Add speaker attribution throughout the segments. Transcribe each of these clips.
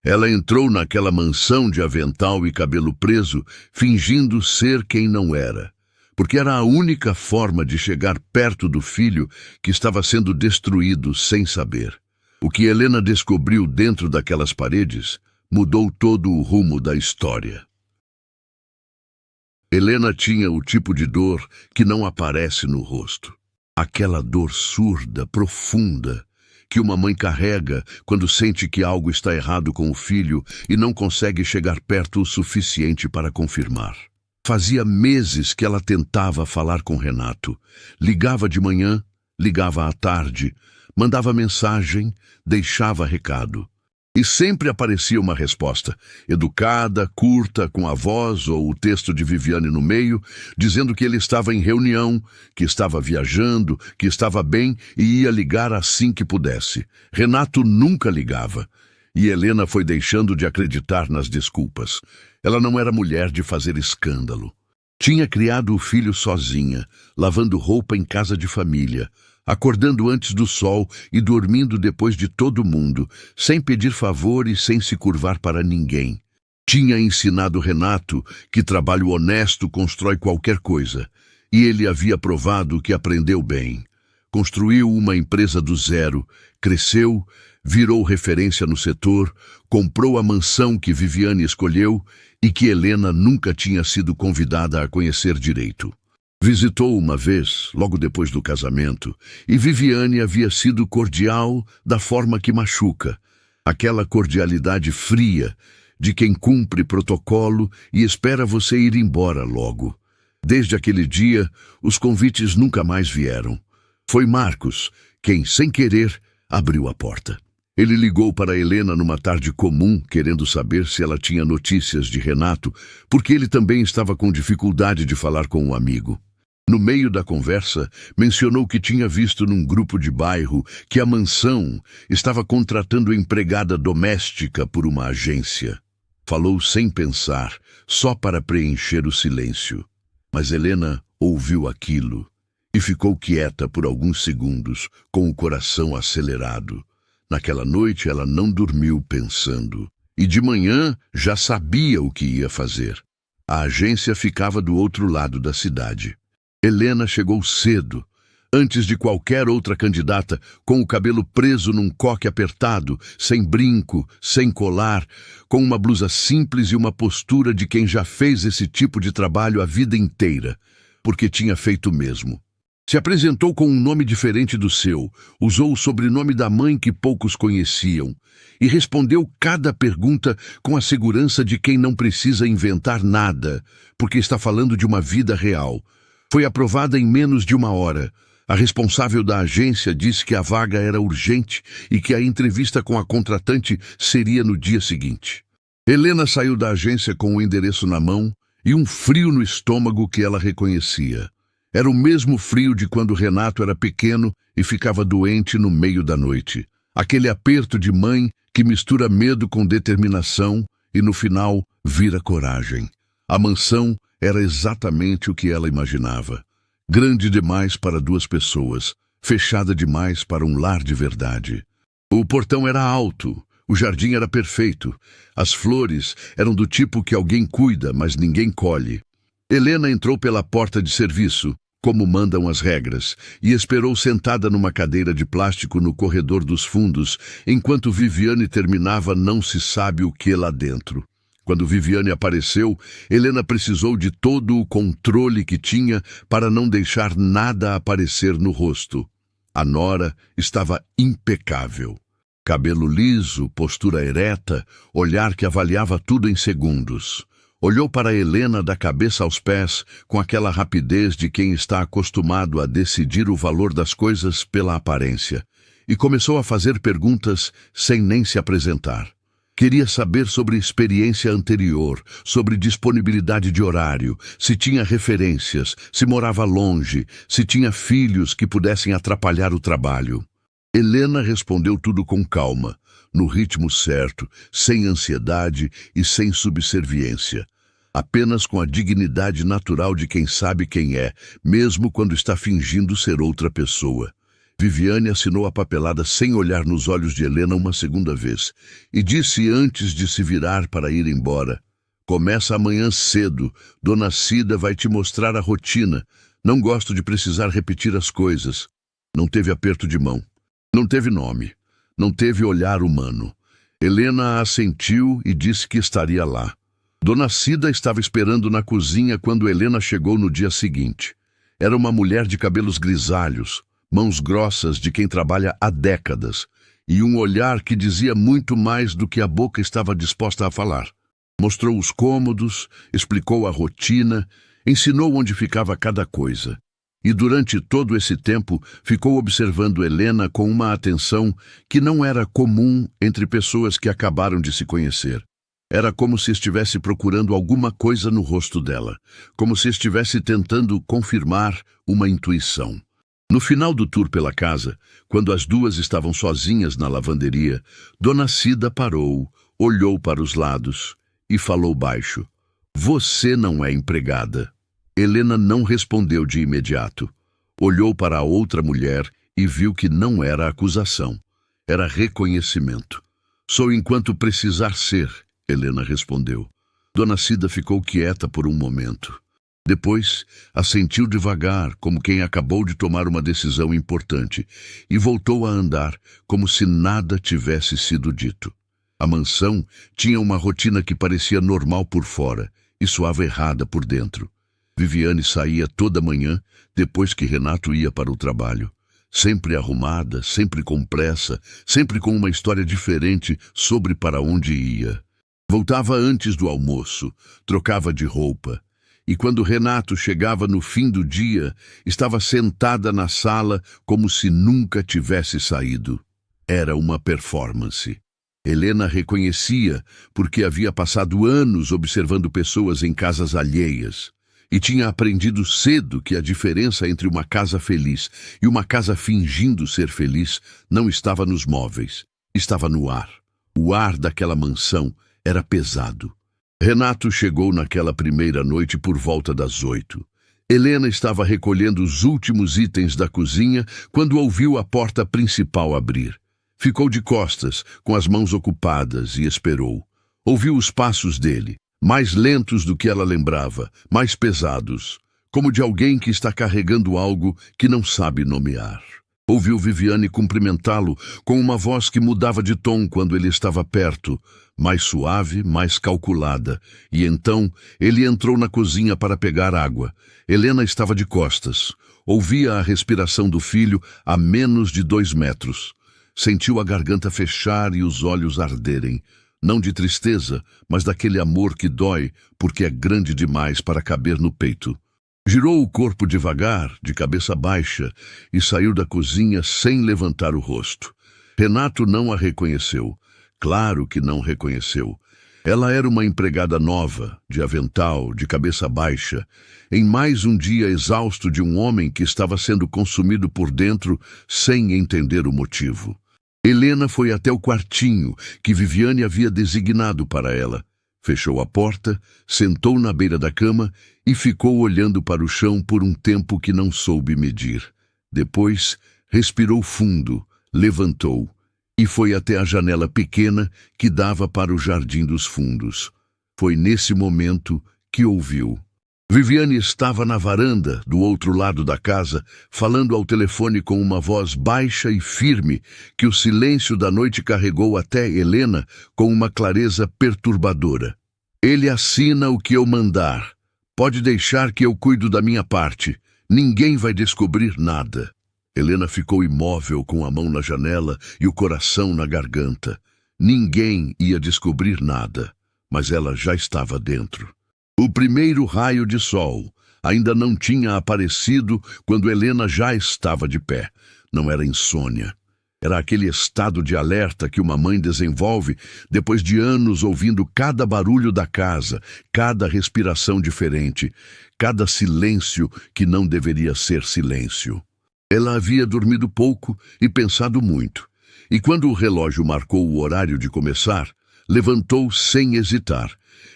Speaker 1: Ela entrou naquela mansão de avental e cabelo preso, fingindo ser quem não era, porque era a única forma de chegar perto do filho que estava sendo destruído sem saber. O que Helena descobriu dentro daquelas paredes mudou todo o rumo da história. Helena tinha o tipo de dor que não aparece no rosto. Aquela dor surda, profunda, que uma mãe carrega quando sente que algo está errado com o filho e não consegue chegar perto o suficiente para confirmar. Fazia meses que ela tentava falar com Renato. Ligava de manhã, ligava à tarde, mandava mensagem, deixava recado. E sempre aparecia uma resposta, educada, curta, com a voz ou o texto de Viviane no meio, dizendo que ele estava em reunião, que estava viajando, que estava bem e ia ligar assim que pudesse. Renato nunca ligava. E Helena foi deixando de acreditar nas desculpas. Ela não era mulher de fazer escândalo. Tinha criado o filho sozinha, lavando roupa em casa de família, acordando antes do sol e dormindo depois de todo mundo, sem pedir favor e sem se curvar para ninguém. Tinha ensinado Renato que trabalho honesto constrói qualquer coisa, e ele havia provado que aprendeu bem. Construiu uma empresa do zero, cresceu, virou referência no setor, comprou a mansão que Viviane escolheu e que Helena nunca tinha sido convidada a conhecer direito. Visitou uma vez, logo depois do casamento, e Viviane havia sido cordial da forma que machuca, aquela cordialidade fria de quem cumpre protocolo e espera você ir embora logo. Desde aquele dia, os convites nunca mais vieram. Foi Marcos quem, sem querer, abriu a porta. Ele ligou para Helena numa tarde comum, querendo saber se ela tinha notícias de Renato, porque ele também estava com dificuldade de falar com um amigo. No meio da conversa, mencionou que tinha visto num grupo de bairro que a mansão estava contratando empregada doméstica por uma agência. Falou sem pensar, só para preencher o silêncio. Mas Helena ouviu aquilo e ficou quieta por alguns segundos, com o coração acelerado. Naquela noite ela não dormiu pensando, e de manhã já sabia o que ia fazer. A agência ficava do outro lado da cidade. Helena chegou cedo, antes de qualquer outra candidata, com o cabelo preso num coque apertado, sem brinco, sem colar, com uma blusa simples e uma postura de quem já fez esse tipo de trabalho a vida inteira, porque tinha feito mesmo. Se apresentou com um nome diferente do seu, usou o sobrenome da mãe que poucos conheciam e respondeu cada pergunta com a segurança de quem não precisa inventar nada, porque está falando de uma vida real. Foi aprovada em menos de uma hora. A responsável da agência disse que a vaga era urgente e que a entrevista com a contratante seria no dia seguinte. Helena saiu da agência com o endereço na mão e um frio no estômago que ela reconhecia. Era o mesmo frio de quando Renato era pequeno e ficava doente no meio da noite. Aquele aperto de mãe que mistura medo com determinação e, no final, vira coragem. A mansão era exatamente o que ela imaginava. Grande demais para duas pessoas, fechada demais para um lar de verdade. O portão era alto, o jardim era perfeito, as flores eram do tipo que alguém cuida, mas ninguém colhe. Helena entrou pela porta de serviço, como mandam as regras, e esperou sentada numa cadeira de plástico no corredor dos fundos, enquanto Viviane terminava não se sabe o que lá dentro. Quando Viviane apareceu, Helena precisou de todo o controle que tinha para não deixar nada aparecer no rosto. A nora estava impecável. Cabelo liso, postura ereta, olhar que avaliava tudo em segundos. Olhou para Helena da cabeça aos pés, com aquela rapidez de quem está acostumado a decidir o valor das coisas pela aparência, e começou a fazer perguntas sem nem se apresentar. Queria saber sobre experiência anterior, sobre disponibilidade de horário, se tinha referências, se morava longe, se tinha filhos que pudessem atrapalhar o trabalho. Helena respondeu tudo com calma, no ritmo certo, sem ansiedade e sem subserviência. Apenas com a dignidade natural de quem sabe quem é, mesmo quando está fingindo ser outra pessoa. Viviane assinou a papelada sem olhar nos olhos de Helena uma segunda vez e disse antes de se virar para ir embora: "Começa amanhã cedo. Dona Cida vai te mostrar a rotina. Não gosto de precisar repetir as coisas." Não teve aperto de mão. Não teve nome. Não teve olhar humano. Helena assentiu e disse que estaria lá. Dona Cida estava esperando na cozinha quando Helena chegou no dia seguinte. Era uma mulher de cabelos grisalhos, mãos grossas de quem trabalha há décadas, e um olhar que dizia muito mais do que a boca estava disposta a falar. Mostrou os cômodos, explicou a rotina, ensinou onde ficava cada coisa. E durante todo esse tempo ficou observando Helena com uma atenção que não era comum entre pessoas que acabaram de se conhecer. Era como se estivesse procurando alguma coisa no rosto dela, como se estivesse tentando confirmar uma intuição. No final do tour pela casa, quando as duas estavam sozinhas na lavanderia, Dona Cida parou, olhou para os lados e falou baixo: "Você não é empregada." Helena não respondeu de imediato. Olhou para a outra mulher e viu que não era acusação. Era reconhecimento. "Sou enquanto precisar ser," Helena respondeu. Dona Cida ficou quieta por um momento. Depois, assentiu devagar, como quem acabou de tomar uma decisão importante, e voltou a andar, como se nada tivesse sido dito. A mansão tinha uma rotina que parecia normal por fora e soava errada por dentro. Viviane saía toda manhã, depois que Renato ia para o trabalho. Sempre arrumada, sempre com pressa, sempre com uma história diferente sobre para onde ia. Voltava antes do almoço, trocava de roupa. E quando Renato chegava no fim do dia, estava sentada na sala como se nunca tivesse saído. Era uma performance. Helena reconhecia porque havia passado anos observando pessoas em casas alheias e tinha aprendido cedo que a diferença entre uma casa feliz e uma casa fingindo ser feliz não estava nos móveis, estava no ar. O ar daquela mansão era pesado. Renato chegou naquela primeira noite por volta das 8. Helena estava recolhendo os últimos itens da cozinha quando ouviu a porta principal abrir. Ficou de costas, com as mãos ocupadas, e esperou. Ouviu os passos dele, mais lentos do que ela lembrava, mais pesados, como de alguém que está carregando algo que não sabe nomear. Ouviu Viviane cumprimentá-lo com uma voz que mudava de tom quando ele estava perto, mais suave, mais calculada, e então ele entrou na cozinha para pegar água. Helena estava de costas. Ouvia a respiração do filho a menos de 2 metros. Sentiu a garganta fechar e os olhos arderem, não de tristeza, mas daquele amor que dói porque é grande demais para caber no peito. Girou o corpo devagar, de cabeça baixa, e saiu da cozinha sem levantar o rosto. Renato não a reconheceu. Claro que não reconheceu. Ela era uma empregada nova, de avental, de cabeça baixa, em mais um dia exausto de um homem que estava sendo consumido por dentro sem entender o motivo. Helena foi até o quartinho que Viviane havia designado para ela. Fechou a porta, sentou na beira da cama e ficou olhando para o chão por um tempo que não soube medir. Depois, respirou fundo, levantou e foi até a janela pequena que dava para o jardim dos fundos. Foi nesse momento que ouviu. Viviane estava na varanda, do outro lado da casa, falando ao telefone com uma voz baixa e firme que o silêncio da noite carregou até Helena com uma clareza perturbadora. "Ele assina o que eu mandar. Pode deixar que eu cuido da minha parte. Ninguém vai descobrir nada." Helena ficou imóvel com a mão na janela e o coração na garganta. Ninguém ia descobrir nada, mas ela já estava dentro. O primeiro raio de sol ainda não tinha aparecido quando Helena já estava de pé. Não era insônia. Era aquele estado de alerta que uma mãe desenvolve depois de anos ouvindo cada barulho da casa, cada respiração diferente, cada silêncio que não deveria ser silêncio. Ela havia dormido pouco e pensado muito, e quando o relógio marcou o horário de começar, levantou sem hesitar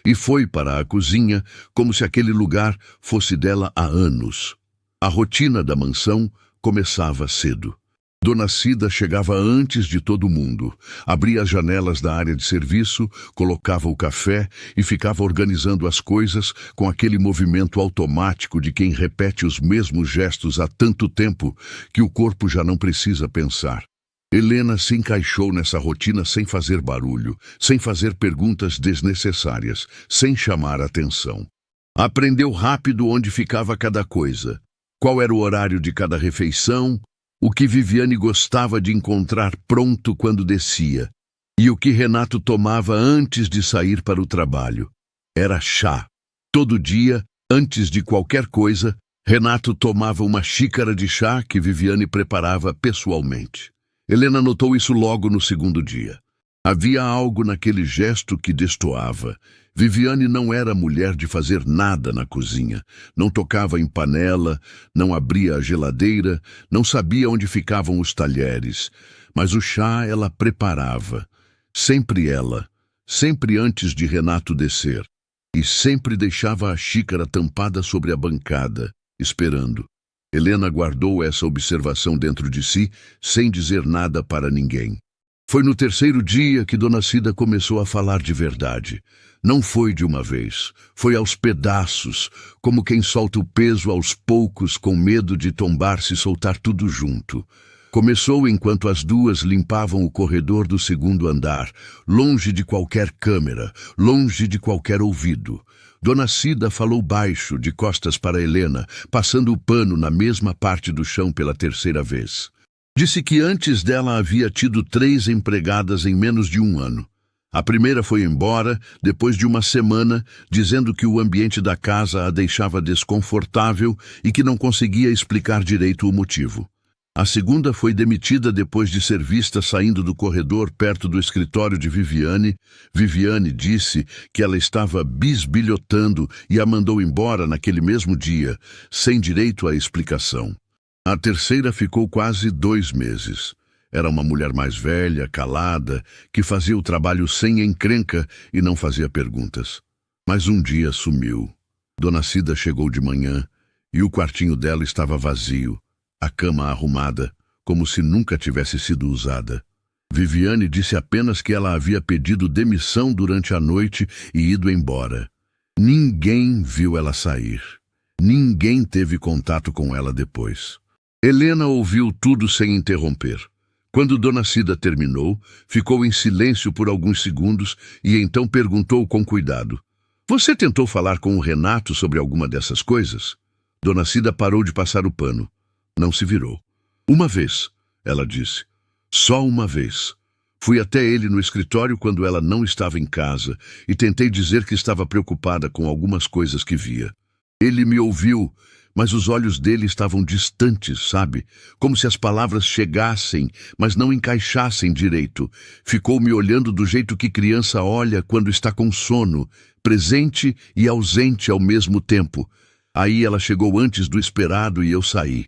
Speaker 1: e foi para a cozinha como se aquele lugar fosse dela há anos. A rotina da mansão começava cedo. Dona Cida chegava antes de todo mundo, abria as janelas da área de serviço, colocava o café e ficava organizando as coisas com aquele movimento automático de quem repete os mesmos gestos há tanto tempo que o corpo já não precisa pensar. Helena se encaixou nessa rotina sem fazer barulho, sem fazer perguntas desnecessárias, sem chamar atenção. Aprendeu rápido onde ficava cada coisa, qual era o horário de cada refeição, o que Viviane gostava de encontrar pronto quando descia, e o que Renato tomava antes de sair para o trabalho. Era chá. Todo dia, antes de qualquer coisa, Renato tomava uma xícara de chá que Viviane preparava pessoalmente. Helena notou isso logo no segundo dia. Havia algo naquele gesto que destoava. Viviane não era mulher de fazer nada na cozinha. Não tocava em panela, não abria a geladeira, não sabia onde ficavam os talheres. Mas o chá ela preparava. Sempre ela, sempre antes de Renato descer. E sempre deixava a xícara tampada sobre a bancada, esperando. Helena guardou essa observação dentro de si, sem dizer nada para ninguém. Foi no terceiro dia que Dona Cida começou a falar de verdade. Não foi de uma vez, foi aos pedaços, como quem solta o peso aos poucos com medo de tombar se soltar tudo junto. Começou enquanto as duas limpavam o corredor do segundo andar, longe de qualquer câmera, longe de qualquer ouvido. Dona Cida falou baixo, de costas para Helena, passando o pano na mesma parte do chão pela terceira vez. Disse que antes dela havia tido 3 empregadas em menos de 1 ano. A primeira foi embora, depois de uma semana, dizendo que o ambiente da casa a deixava desconfortável e que não conseguia explicar direito o motivo. A segunda foi demitida depois de ser vista saindo do corredor perto do escritório de Viviane. Viviane disse que ela estava bisbilhotando e a mandou embora naquele mesmo dia, sem direito à explicação. A terceira ficou quase 2 meses. Era uma mulher mais velha, calada, que fazia o trabalho sem encrenca e não fazia perguntas. Mas um dia sumiu. Dona Cida chegou de manhã e o quartinho dela estava vazio, a cama arrumada, como se nunca tivesse sido usada. Viviane disse apenas que ela havia pedido demissão durante a noite e ido embora. Ninguém viu ela sair. Ninguém teve contato com ela depois. Helena ouviu tudo sem interromper. Quando Dona Cida terminou, ficou em silêncio por alguns segundos e então perguntou com cuidado: "Você tentou falar com o Renato sobre alguma dessas coisas?" Dona Cida parou de passar o pano. Não se virou. "Uma vez", ela disse. "Só uma vez. Fui até ele no escritório quando ela não estava em casa e tentei dizer que estava preocupada com algumas coisas que via. Ele me ouviu, mas os olhos dele estavam distantes, sabe? Como se as palavras chegassem, mas não encaixassem direito. Ficou me olhando do jeito que criança olha quando está com sono, presente e ausente ao mesmo tempo. Aí ela chegou antes do esperado e eu saí.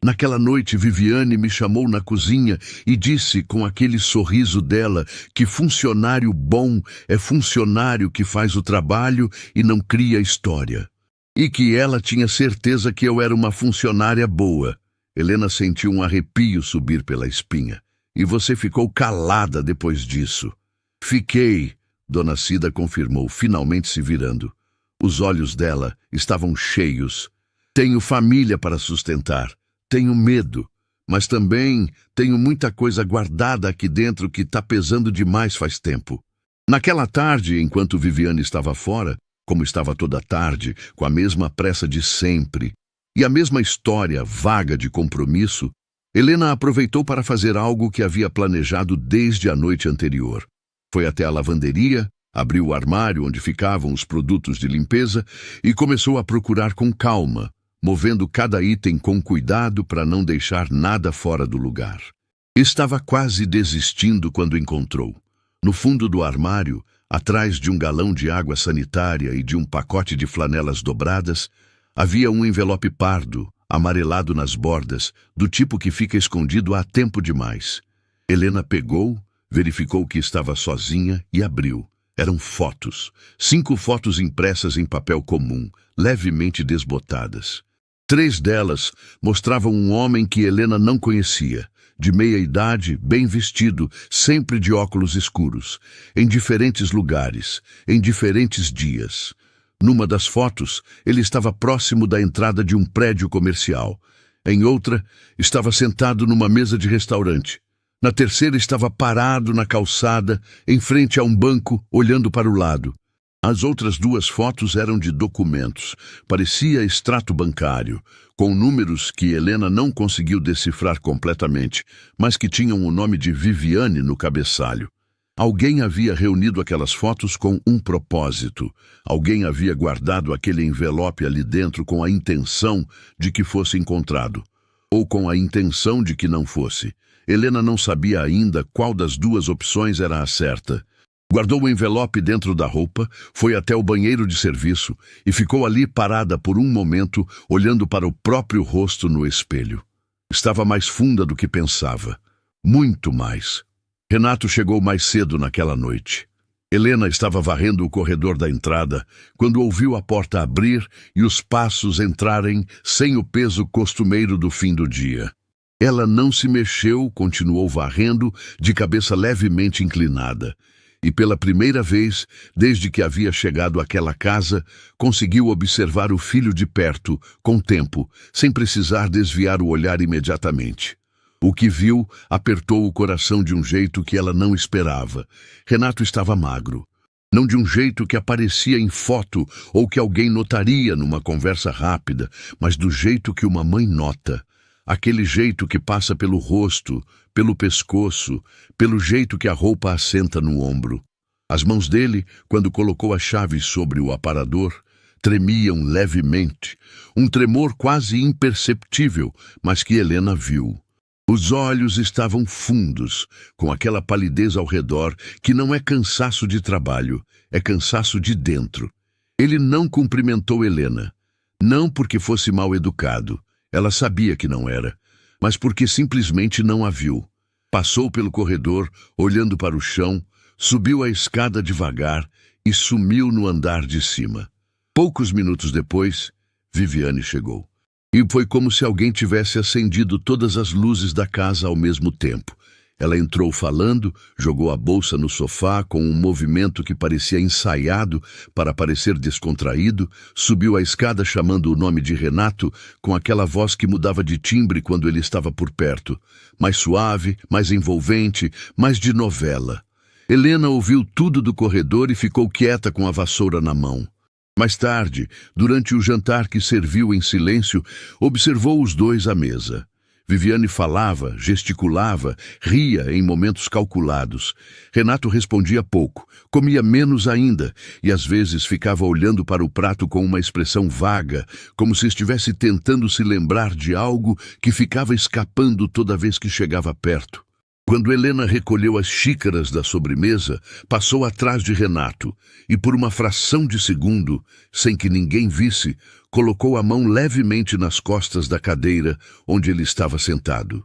Speaker 1: Naquela noite, Viviane me chamou na cozinha e disse com aquele sorriso dela que funcionário bom é funcionário que faz o trabalho e não cria história. E que ela tinha certeza que eu era uma funcionária boa." Helena sentiu um arrepio subir pela espinha. "E você ficou calada depois disso?" "Fiquei", Dona Cida confirmou, finalmente se virando. Os olhos dela estavam cheios. "Tenho família para sustentar. Tenho medo, mas também tenho muita coisa guardada aqui dentro que está pesando demais faz tempo." Naquela tarde, enquanto Viviane estava fora, como estava toda tarde, com a mesma pressa de sempre, e a mesma história vaga de compromisso, Helena aproveitou para fazer algo que havia planejado desde a noite anterior. Foi até a lavanderia, abriu o armário onde ficavam os produtos de limpeza e começou a procurar com calma, movendo cada item com cuidado para não deixar nada fora do lugar. Estava quase desistindo quando encontrou, no fundo do armário, atrás de um galão de água sanitária e de um pacote de flanelas dobradas, havia um envelope pardo, amarelado nas bordas, do tipo que fica escondido há tempo demais. Helena pegou, verificou que estava sozinha e abriu. Eram fotos. 5 fotos impressas em papel comum, levemente desbotadas. 3 delas mostravam um homem que Helena não conhecia. de meia idade, bem vestido, sempre de óculos escuros, em diferentes lugares, em diferentes dias. Numa das fotos, ele estava próximo da entrada de um prédio comercial. Em outra, estava sentado numa mesa de restaurante. Na terceira, estava parado na calçada, em frente a um banco, olhando para o lado. As outras duas fotos eram de documentos. Parecia extrato bancário, com números que Helena não conseguiu decifrar completamente, mas que tinham o nome de Viviane no cabeçalho. Alguém havia reunido aquelas fotos com um propósito. Alguém havia guardado aquele envelope ali dentro com a intenção de que fosse encontrado, ou com a intenção de que não fosse. Helena não sabia ainda qual das duas opções era a certa. Guardou o envelope dentro da roupa, foi até o banheiro de serviço e ficou ali parada por um momento, olhando para o próprio rosto no espelho. Estava mais funda do que pensava. Muito mais. Renato chegou mais cedo naquela noite. Helena estava varrendo o corredor da entrada quando ouviu a porta abrir e os passos entrarem sem o peso costumeiro do fim do dia. Ela não se mexeu, continuou varrendo, de cabeça levemente inclinada. E pela primeira vez, desde que havia chegado àquela casa, conseguiu observar o filho de perto, com tempo, sem precisar desviar o olhar imediatamente. O que viu apertou o coração de um jeito que ela não esperava. Renato estava magro. Não de um jeito que aparecia em foto ou que alguém notaria numa conversa rápida, mas do jeito que uma mãe nota. Aquele jeito que passa pelo rosto, pelo pescoço, pelo jeito que a roupa assenta no ombro. As mãos dele, quando colocou a chave sobre o aparador, tremiam levemente, um tremor quase imperceptível, mas que Helena viu. Os olhos estavam fundos, com aquela palidez ao redor que não é cansaço de trabalho, é cansaço de dentro. Ele não cumprimentou Helena, não porque fosse mal educado. Ela sabia que não era, mas porque simplesmente não a viu. Passou pelo corredor, olhando para o chão, subiu a escada devagar e sumiu no andar de cima. Poucos minutos depois, Viviane chegou. E foi como se alguém tivesse acendido todas as luzes da casa ao mesmo tempo. Ela entrou falando, jogou a bolsa no sofá com um movimento que parecia ensaiado para parecer descontraído, subiu a escada chamando o nome de Renato com aquela voz que mudava de timbre quando ele estava por perto, mais suave, mais envolvente, mais de novela. Helena ouviu tudo do corredor e ficou quieta com a vassoura na mão. Mais tarde, durante o jantar que serviu em silêncio, observou os dois à mesa. Viviane falava, gesticulava, ria em momentos calculados. Renato respondia pouco, comia menos ainda, e às vezes ficava olhando para o prato com uma expressão vaga, como se estivesse tentando se lembrar de algo que ficava escapando toda vez que chegava perto. Quando Helena recolheu as xícaras da sobremesa, passou atrás de Renato e, por uma fração de segundo, sem que ninguém visse, colocou a mão levemente nas costas da cadeira onde ele estava sentado.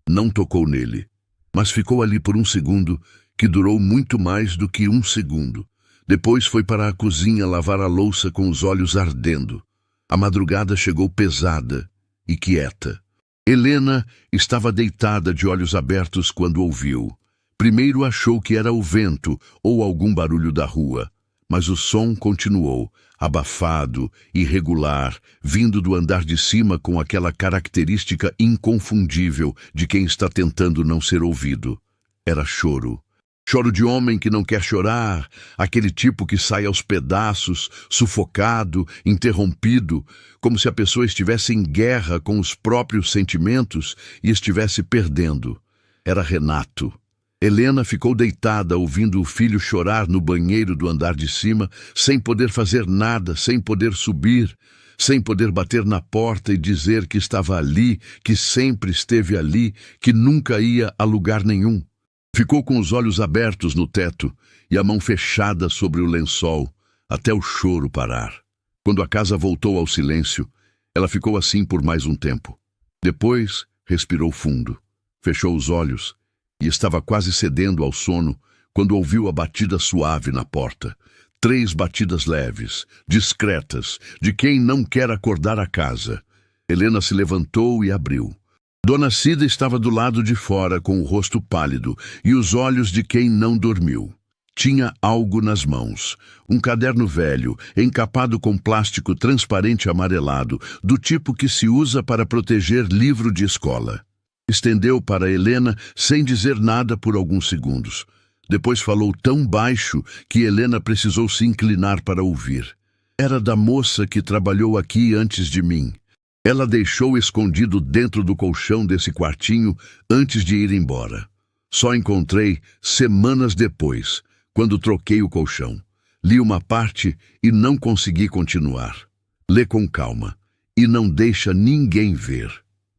Speaker 1: Não tocou nele, mas ficou ali por um segundo, que durou muito mais do que um segundo. Depois foi para a cozinha lavar a louça com os olhos ardendo. A madrugada chegou pesada e quieta. Helena estava deitada de olhos abertos quando ouviu. Primeiro achou que era o vento ou algum barulho da rua, mas o som continuou, abafado, irregular, vindo do andar de cima com aquela característica inconfundível de quem está tentando não ser ouvido. Era choro. Choro de homem que não quer chorar, aquele tipo que sai aos pedaços, sufocado, interrompido, como se a pessoa estivesse em guerra com os próprios sentimentos e estivesse perdendo. Era Renato. Helena ficou deitada ouvindo o filho chorar no banheiro do andar de cima, sem poder fazer nada, sem poder subir, sem poder bater na porta e dizer que estava ali, que sempre esteve ali, que nunca ia a lugar nenhum. Ficou com os olhos abertos no teto e a mão fechada sobre o lençol, até o choro parar. Quando a casa voltou ao silêncio, ela ficou assim por mais um tempo. Depois, respirou fundo, fechou os olhos e estava quase cedendo ao sono quando ouviu a batida suave na porta. 3 batidas leves, discretas, de quem não quer acordar a casa. Helena se levantou e abriu. Dona Cida estava do lado de fora com o rosto pálido e os olhos de quem não dormiu. Tinha algo nas mãos, um caderno velho, encapado com plástico transparente amarelado, do tipo que se usa para proteger livro de escola. Estendeu para Helena sem dizer nada por alguns segundos. Depois falou tão baixo que Helena precisou se inclinar para ouvir. Era da moça que trabalhou aqui antes de mim. Ela deixou escondido dentro do colchão desse quartinho antes de ir embora. Só encontrei semanas depois, quando troquei o colchão. Li uma parte e não consegui continuar. Lê com calma e não deixa ninguém ver.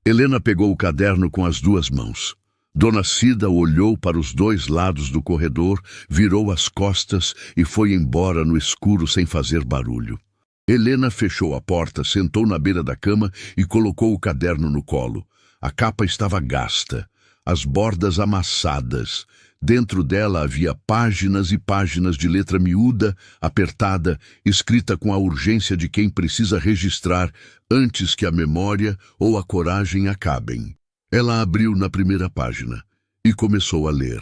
Speaker 1: Helena pegou o caderno com as duas mãos. Dona Cida olhou para os dois lados do corredor, virou as costas e foi embora no escuro sem fazer barulho. Helena fechou a porta, sentou na beira da cama e colocou o caderno no colo. A capa estava gasta, as bordas amassadas. Dentro dela havia páginas e páginas de letra miúda, apertada, escrita com a urgência de quem precisa registrar antes que a memória ou a coragem acabem. Ela abriu na primeira página e começou a ler.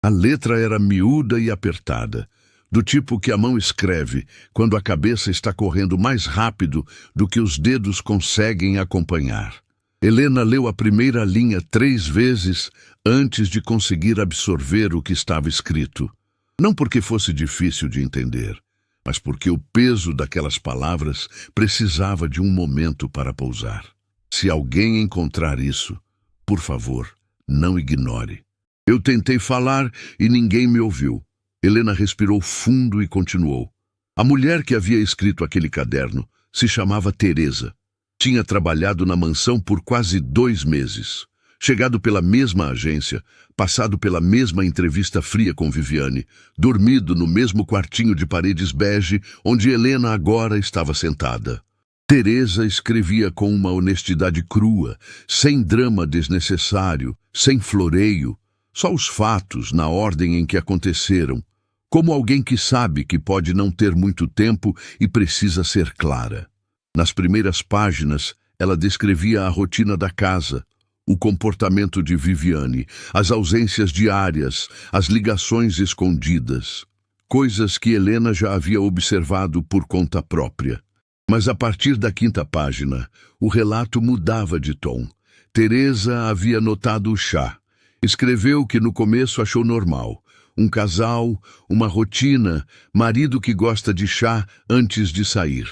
Speaker 1: A letra era miúda e apertada, do tipo que a mão escreve quando a cabeça está correndo mais rápido do que os dedos conseguem acompanhar. Helena leu a primeira linha 3 vezes antes de conseguir absorver o que estava escrito. Não porque fosse difícil de entender, mas porque o peso daquelas palavras precisava de um momento para pousar. Se alguém encontrar isso, por favor, não ignore. Eu tentei falar e ninguém me ouviu. Helena respirou fundo e continuou. A mulher que havia escrito aquele caderno se chamava Teresa. Tinha trabalhado na mansão por quase 2 meses. Chegado pela mesma agência, passado pela mesma entrevista fria com Viviane, dormido no mesmo quartinho de paredes bege onde Helena agora estava sentada. Teresa escrevia com uma honestidade crua, sem drama desnecessário, sem floreio, só os fatos na ordem em que aconteceram, como alguém que sabe que pode não ter muito tempo e precisa ser clara. Nas primeiras páginas, ela descrevia a rotina da casa, o comportamento de Viviane, as ausências diárias, as ligações escondidas, coisas que Helena já havia observado por conta própria. Mas a partir da 5ª página, o relato mudava de tom. Teresa havia notado o chá. Escreveu que no começo achou normal. Um casal, uma rotina, marido que gosta de chá antes de sair.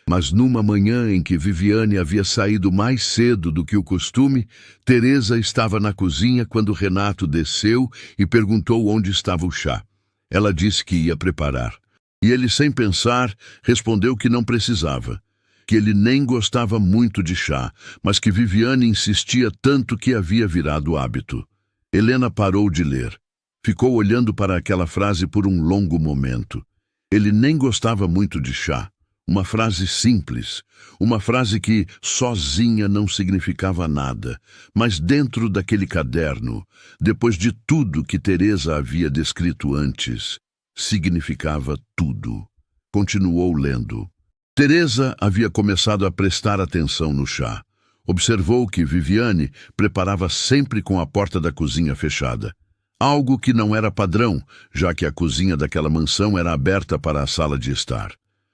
Speaker 1: Mas numa manhã em que Viviane havia saído mais cedo do que o costume, Teresa estava na cozinha quando Renato desceu e perguntou onde estava o chá. Ela disse que ia preparar. E ele, sem pensar, respondeu que não precisava, que ele nem gostava muito de chá, mas que Viviane insistia tanto que havia virado hábito. Helena parou de ler. Ficou olhando para aquela frase por um longo momento. Ele nem gostava muito de chá. Uma frase simples, uma frase que sozinha não significava nada, mas dentro daquele caderno, depois de tudo que Teresa havia descrito antes, significava tudo. Continuou lendo. Teresa havia começado a prestar atenção no chá. Observou que Viviane preparava sempre com a porta da cozinha fechada. Algo que não era padrão, já que a cozinha daquela mansão era aberta para a sala de estar.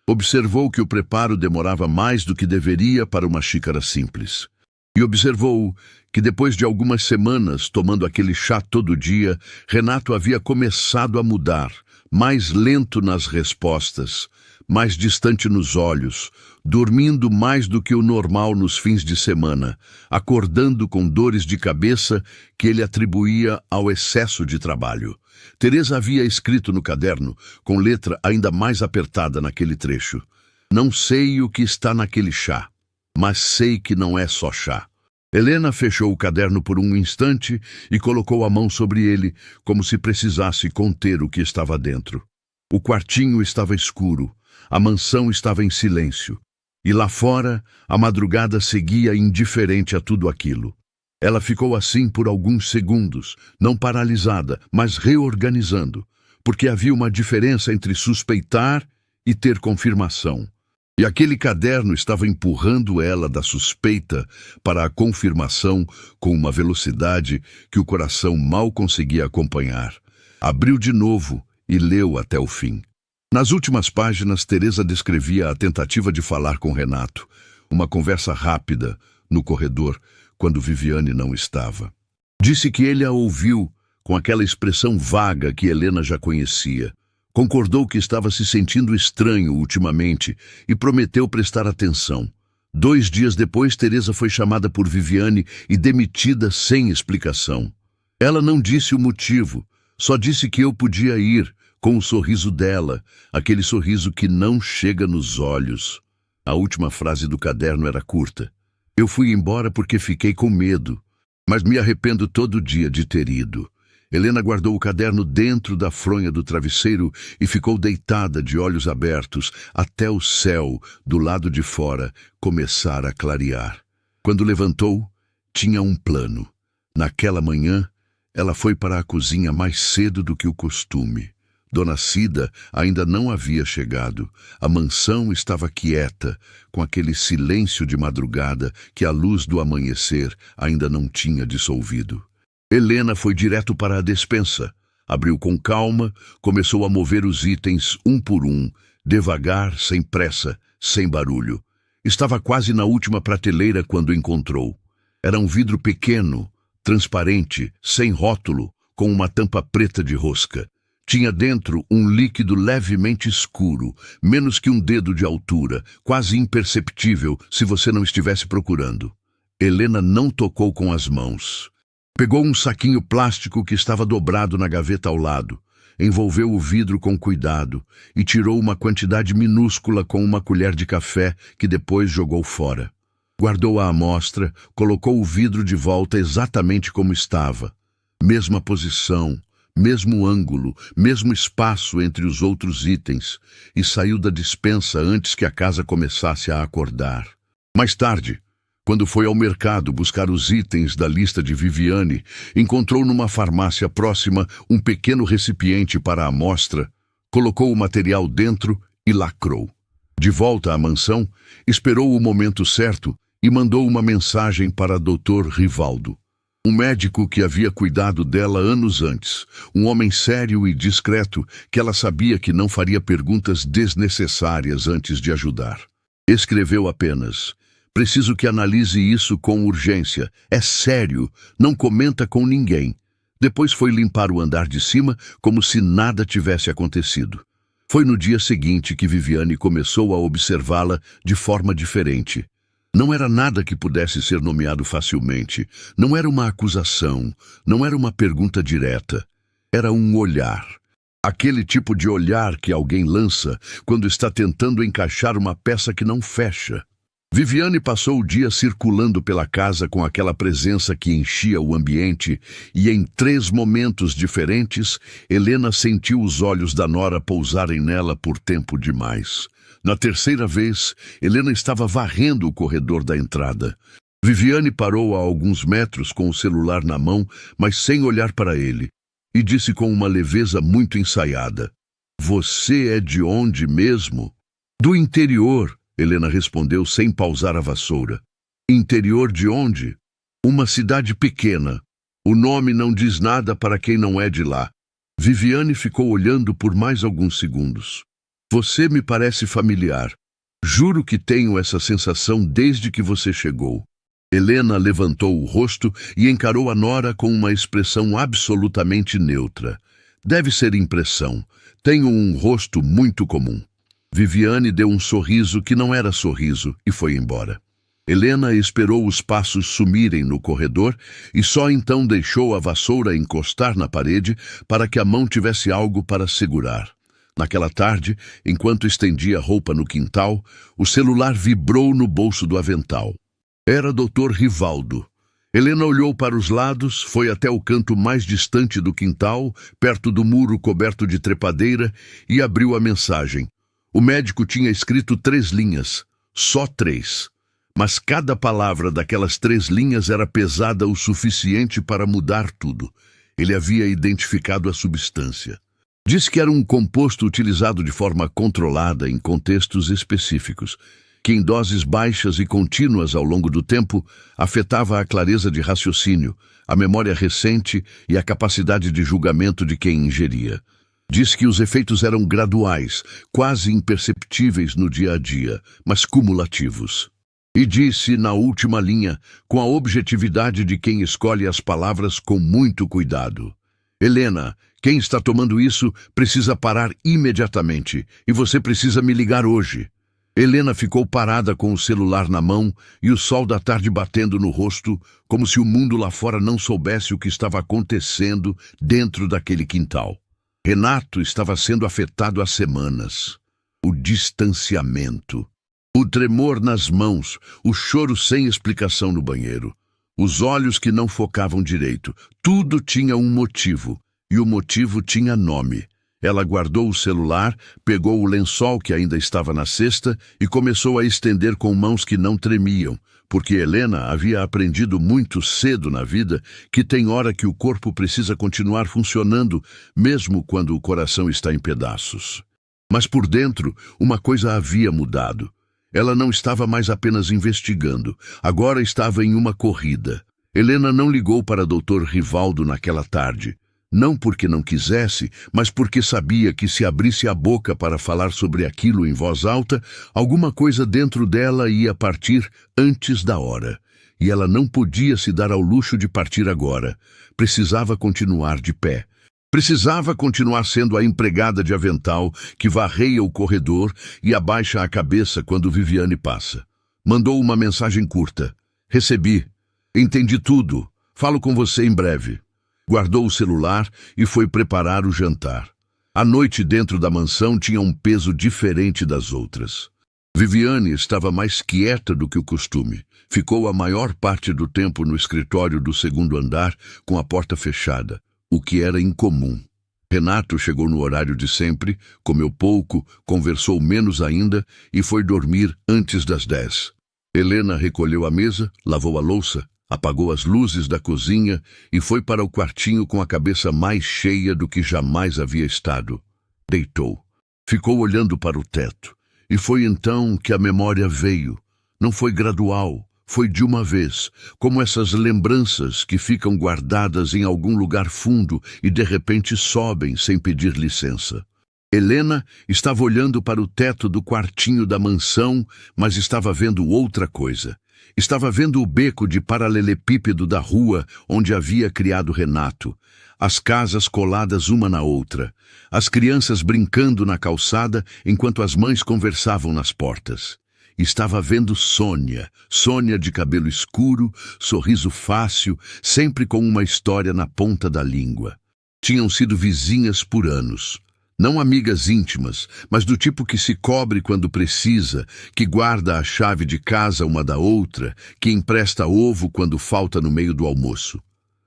Speaker 1: Observou que o preparo demorava mais do que deveria para uma xícara simples. E observou que depois de algumas semanas tomando aquele chá todo dia, Renato havia começado a mudar, mais lento nas respostas, mais distante nos olhos, dormindo mais do que o normal nos fins de semana, acordando com dores de cabeça que ele atribuía ao excesso de trabalho. Teresa havia escrito no caderno, com letra ainda mais apertada naquele trecho: "Não sei o que está naquele chá, mas sei que não é só chá." Helena fechou o caderno por um instante e colocou a mão sobre ele, como se precisasse conter o que estava dentro. O quartinho estava escuro, a mansão estava em silêncio, e lá fora a madrugada seguia indiferente a tudo aquilo. Ela ficou assim por alguns segundos, não paralisada, mas reorganizando, porque havia uma diferença entre suspeitar e ter confirmação. E aquele caderno estava empurrando ela da suspeita para a confirmação com uma velocidade que o coração mal conseguia acompanhar. Abriu de novo e leu até o fim. Nas últimas páginas, Teresa descrevia a tentativa de falar com Renato, uma conversa rápida no corredor, quando Viviane não estava. Disse que ele a ouviu com aquela expressão vaga que Helena já conhecia. Concordou que estava se sentindo estranho ultimamente e prometeu prestar atenção. 2 dias depois, Teresa foi chamada por Viviane e demitida sem explicação. Ela não disse o motivo, só disse que eu podia ir, com o sorriso dela, aquele sorriso que não chega nos olhos. A última frase do caderno era curta. Eu fui embora porque fiquei com medo, mas me arrependo todo dia de ter ido. Helena guardou o caderno dentro da fronha do travesseiro e ficou deitada de olhos abertos até o céu, do lado de fora, começar a clarear. Quando levantou, tinha um plano. Naquela manhã, ela foi para a cozinha mais cedo do que o costume. Dona Cida ainda não havia chegado. A mansão estava quieta, com aquele silêncio de madrugada que a luz do amanhecer ainda não tinha dissolvido. Helena foi direto para a despensa. Abriu com calma, começou a mover os itens um por um, devagar, sem pressa, sem barulho. Estava quase na última prateleira quando encontrou. Era um vidro pequeno, transparente, sem rótulo, com uma tampa preta de rosca. Tinha dentro um líquido levemente escuro, menos que um dedo de altura, quase imperceptível se você não estivesse procurando. Helena não tocou com as mãos. Pegou um saquinho plástico que estava dobrado na gaveta ao lado, envolveu o vidro com cuidado e tirou uma quantidade minúscula com uma colher de café que depois jogou fora. Guardou a amostra, colocou o vidro de volta exatamente como estava. Mesma posição, mesmo ângulo, mesmo espaço entre os outros itens, e saiu da despensa antes que a casa começasse a acordar. Mais tarde, quando foi ao mercado buscar os itens da lista de Viviane, encontrou numa farmácia próxima um pequeno recipiente para a amostra, colocou o material dentro e lacrou. De volta à mansão, esperou o momento certo e mandou uma mensagem para Dr. Rivaldo, um médico que havia cuidado dela anos antes, um homem sério e discreto que ela sabia que não faria perguntas desnecessárias antes de ajudar. Escreveu apenas: preciso que analise isso com urgência. É sério, não comenta com ninguém. Depois foi limpar o andar de cima como se nada tivesse acontecido. Foi no dia seguinte que Viviane começou a observá-la de forma diferente. Não era nada que pudesse ser nomeado facilmente. Não era uma acusação, não era uma pergunta direta. Era um olhar. Aquele tipo de olhar que alguém lança quando está tentando encaixar uma peça que não fecha. Viviane passou o dia circulando pela casa com aquela presença que enchia o ambiente e em 3 momentos diferentes, Helena sentiu os olhos da nora pousarem nela por tempo demais. Na terceira vez, Helena estava varrendo o corredor da entrada. Viviane parou a alguns metros com o celular na mão, mas sem olhar para ele, e disse com uma leveza muito ensaiada: "Você é de onde mesmo?" "Do interior", Helena respondeu sem pausar a vassoura. "Interior de onde?" "Uma cidade pequena. O nome não diz nada para quem não é de lá." Viviane ficou olhando por mais alguns segundos. "Você me parece familiar. Juro que tenho essa sensação desde que você chegou." Helena levantou o rosto e encarou a nora com uma expressão absolutamente neutra. "Deve ser impressão. Tenho um rosto muito comum." Viviane deu um sorriso que não era sorriso e foi embora. Helena esperou os passos sumirem no corredor e só então deixou a vassoura encostar na parede para que a mão tivesse algo para segurar. Naquela tarde, enquanto estendia roupa no quintal, o celular vibrou no bolso do avental. Era Dr. Rivaldo. Helena olhou para os lados, foi até o canto mais distante do quintal, perto do muro coberto de trepadeira, e abriu a mensagem. O médico tinha escrito 3 linhas, só 3. Mas cada palavra daquelas 3 linhas era pesada o suficiente para mudar tudo. Ele havia identificado a substância. Disse que era um composto utilizado de forma controlada em contextos específicos, que em doses baixas e contínuas ao longo do tempo afetava a clareza de raciocínio, a memória recente e a capacidade de julgamento de quem ingeria. Disse que os efeitos eram graduais, quase imperceptíveis no dia a dia, mas cumulativos. E disse, na última linha, com a objetividade de quem escolhe as palavras com muito cuidado: Helena, quem está tomando isso precisa parar imediatamente, e você precisa me ligar hoje. Helena ficou parada com o celular na mão e o sol da tarde batendo no rosto, como se o mundo lá fora não soubesse o que estava acontecendo dentro daquele quintal. Renato estava sendo afetado há semanas. O distanciamento, o tremor nas mãos, o choro sem explicação no banheiro, os olhos que não focavam direito, tudo tinha um motivo, e o motivo tinha nome. Ela guardou o celular, pegou o lençol que ainda estava na cesta e começou a estender com mãos que não tremiam, porque Helena havia aprendido muito cedo na vida que tem hora que o corpo precisa continuar funcionando, mesmo quando o coração está em pedaços. Mas por dentro, uma coisa havia mudado. Ela não estava mais apenas investigando, agora estava em uma corrida. Helena não ligou para Dr. Rivaldo naquela tarde. Não porque não quisesse, mas porque sabia que se abrisse a boca para falar sobre aquilo em voz alta, alguma coisa dentro dela ia partir antes da hora. E ela não podia se dar ao luxo de partir agora. Precisava continuar de pé. Precisava continuar sendo a empregada de avental que varreia o corredor e abaixa a cabeça quando Viviane passa. Mandou uma mensagem curta. Recebi. Entendi tudo. Falo com você em breve. Guardou o celular e foi preparar o jantar. A noite dentro da mansão tinha um peso diferente das outras. Viviane estava mais quieta do que o costume. Ficou a maior parte do tempo no escritório do segundo andar, com a porta fechada, o que era incomum. Renato chegou no horário de sempre, comeu pouco, conversou menos ainda e foi dormir antes das 10. Helena recolheu a mesa, lavou a louça, apagou as luzes da cozinha e foi para o quartinho com a cabeça mais cheia do que jamais havia estado. Deitou. Ficou olhando para o teto. E foi então que a memória veio. Não foi gradual, foi de uma vez, como essas lembranças que ficam guardadas em algum lugar fundo e de repente sobem sem pedir licença. Helena estava olhando para o teto do quartinho da mansão, mas estava vendo outra coisa. Estava vendo o beco de paralelepípedo da rua onde havia criado Renato, as casas coladas uma na outra, as crianças brincando na calçada enquanto as mães conversavam nas portas. Estava vendo Sônia de cabelo escuro, sorriso fácil, sempre com uma história na ponta da língua. Tinham sido vizinhas por anos. Não amigas íntimas, mas do tipo que se cobre quando precisa, que guarda a chave de casa uma da outra, que empresta ovo quando falta no meio do almoço.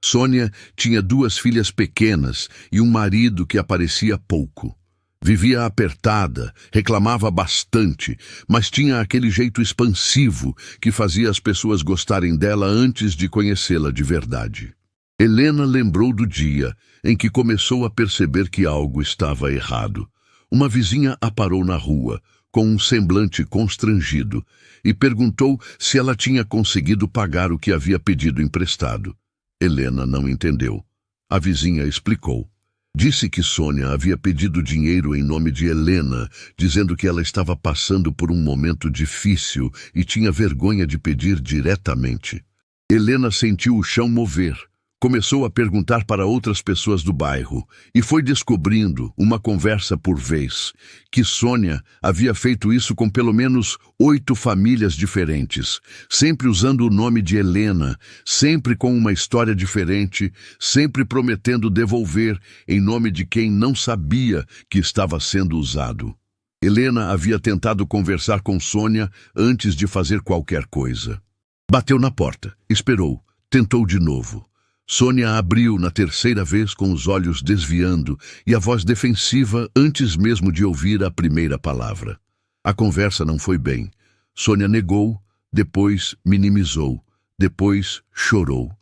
Speaker 1: Sônia tinha 2 filhas pequenas e um marido que aparecia pouco. Vivia apertada, reclamava bastante, mas tinha aquele jeito expansivo que fazia as pessoas gostarem dela antes de conhecê-la de verdade. Helena lembrou do dia em que começou a perceber que algo estava errado. Uma vizinha a parou na rua, com um semblante constrangido, e perguntou se ela tinha conseguido pagar o que havia pedido emprestado. Helena não entendeu. A vizinha explicou. Disse que Sônia havia pedido dinheiro em nome de Helena, dizendo que ela estava passando por um momento difícil e tinha vergonha de pedir diretamente. Helena sentiu o chão mover. Começou a perguntar para outras pessoas do bairro e foi descobrindo, uma conversa por vez, que Sônia havia feito isso com pelo menos 8 famílias diferentes, sempre usando o nome de Helena, sempre com uma história diferente, sempre prometendo devolver em nome de quem não sabia que estava sendo usado. Helena havia tentado conversar com Sônia antes de fazer qualquer coisa. Bateu na porta, esperou, tentou de novo. Sônia abriu na terceira vez com os olhos desviando e a voz defensiva antes mesmo de ouvir a primeira palavra. A conversa não foi bem. Sônia negou, depois minimizou, depois chorou.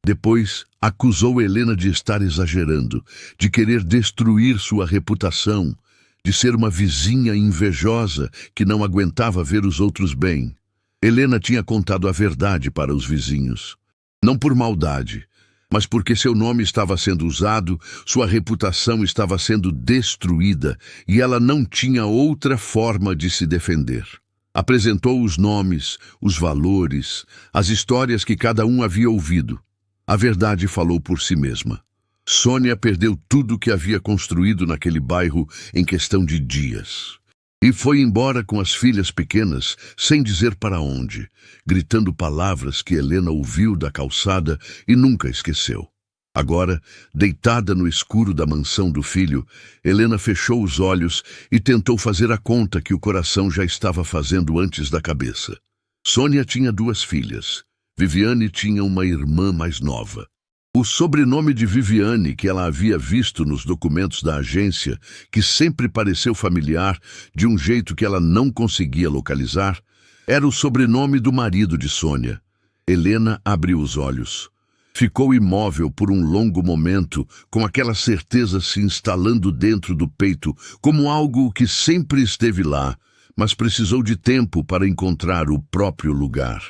Speaker 1: Depois, acusou Helena de estar exagerando, de querer destruir sua reputação, de ser uma vizinha invejosa que não aguentava ver os outros bem. Helena tinha contado a verdade para os vizinhos. Não por maldade, mas porque seu nome estava sendo usado, sua reputação estava sendo destruída e ela não tinha outra forma de se defender. Apresentou os nomes, os valores, as histórias que cada um havia ouvido. A verdade falou por si mesma. Sônia perdeu tudo que havia construído naquele bairro em questão de dias. E foi embora com as filhas pequenas, sem dizer para onde, gritando palavras que Helena ouviu da calçada e nunca esqueceu. Agora, deitada no escuro da mansão do filho, Helena fechou os olhos e tentou fazer a conta que o coração já estava fazendo antes da cabeça. Sônia tinha 2 filhas. Viviane tinha uma irmã mais nova. O sobrenome de Viviane, que ela havia visto nos documentos da agência, que sempre pareceu familiar, de um jeito que ela não conseguia localizar, era o sobrenome do marido de Sônia. Helena abriu os olhos. Ficou imóvel por um longo momento, com aquela certeza se instalando dentro do peito, como algo que sempre esteve lá, mas precisou de tempo para encontrar o próprio lugar.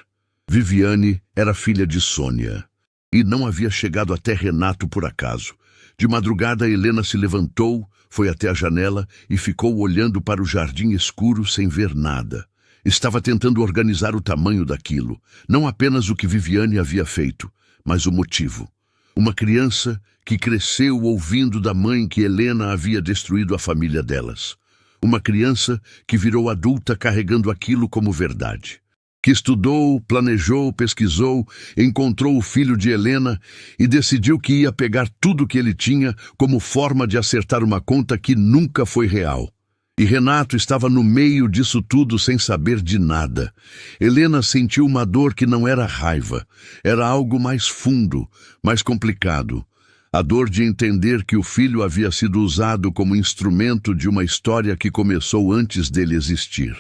Speaker 1: Viviane era filha de Sônia. E não havia chegado até Renato por acaso. De madrugada, Helena se levantou, foi até a janela e ficou olhando para o jardim escuro sem ver nada. Estava tentando organizar o tamanho daquilo, não apenas o que Viviane havia feito, mas o motivo. Uma criança que cresceu ouvindo da mãe que Helena havia destruído a família delas. Uma criança que virou adulta carregando aquilo como verdade. Que estudou, planejou, pesquisou, encontrou o filho de Helena e decidiu que ia pegar tudo que ele tinha como forma de acertar uma conta que nunca foi real. E Renato estava no meio disso tudo sem saber de nada. Helena sentiu uma dor que não era raiva, era algo mais fundo, mais complicado. A dor de entender que o filho havia sido usado como instrumento de uma história que começou antes dele existir.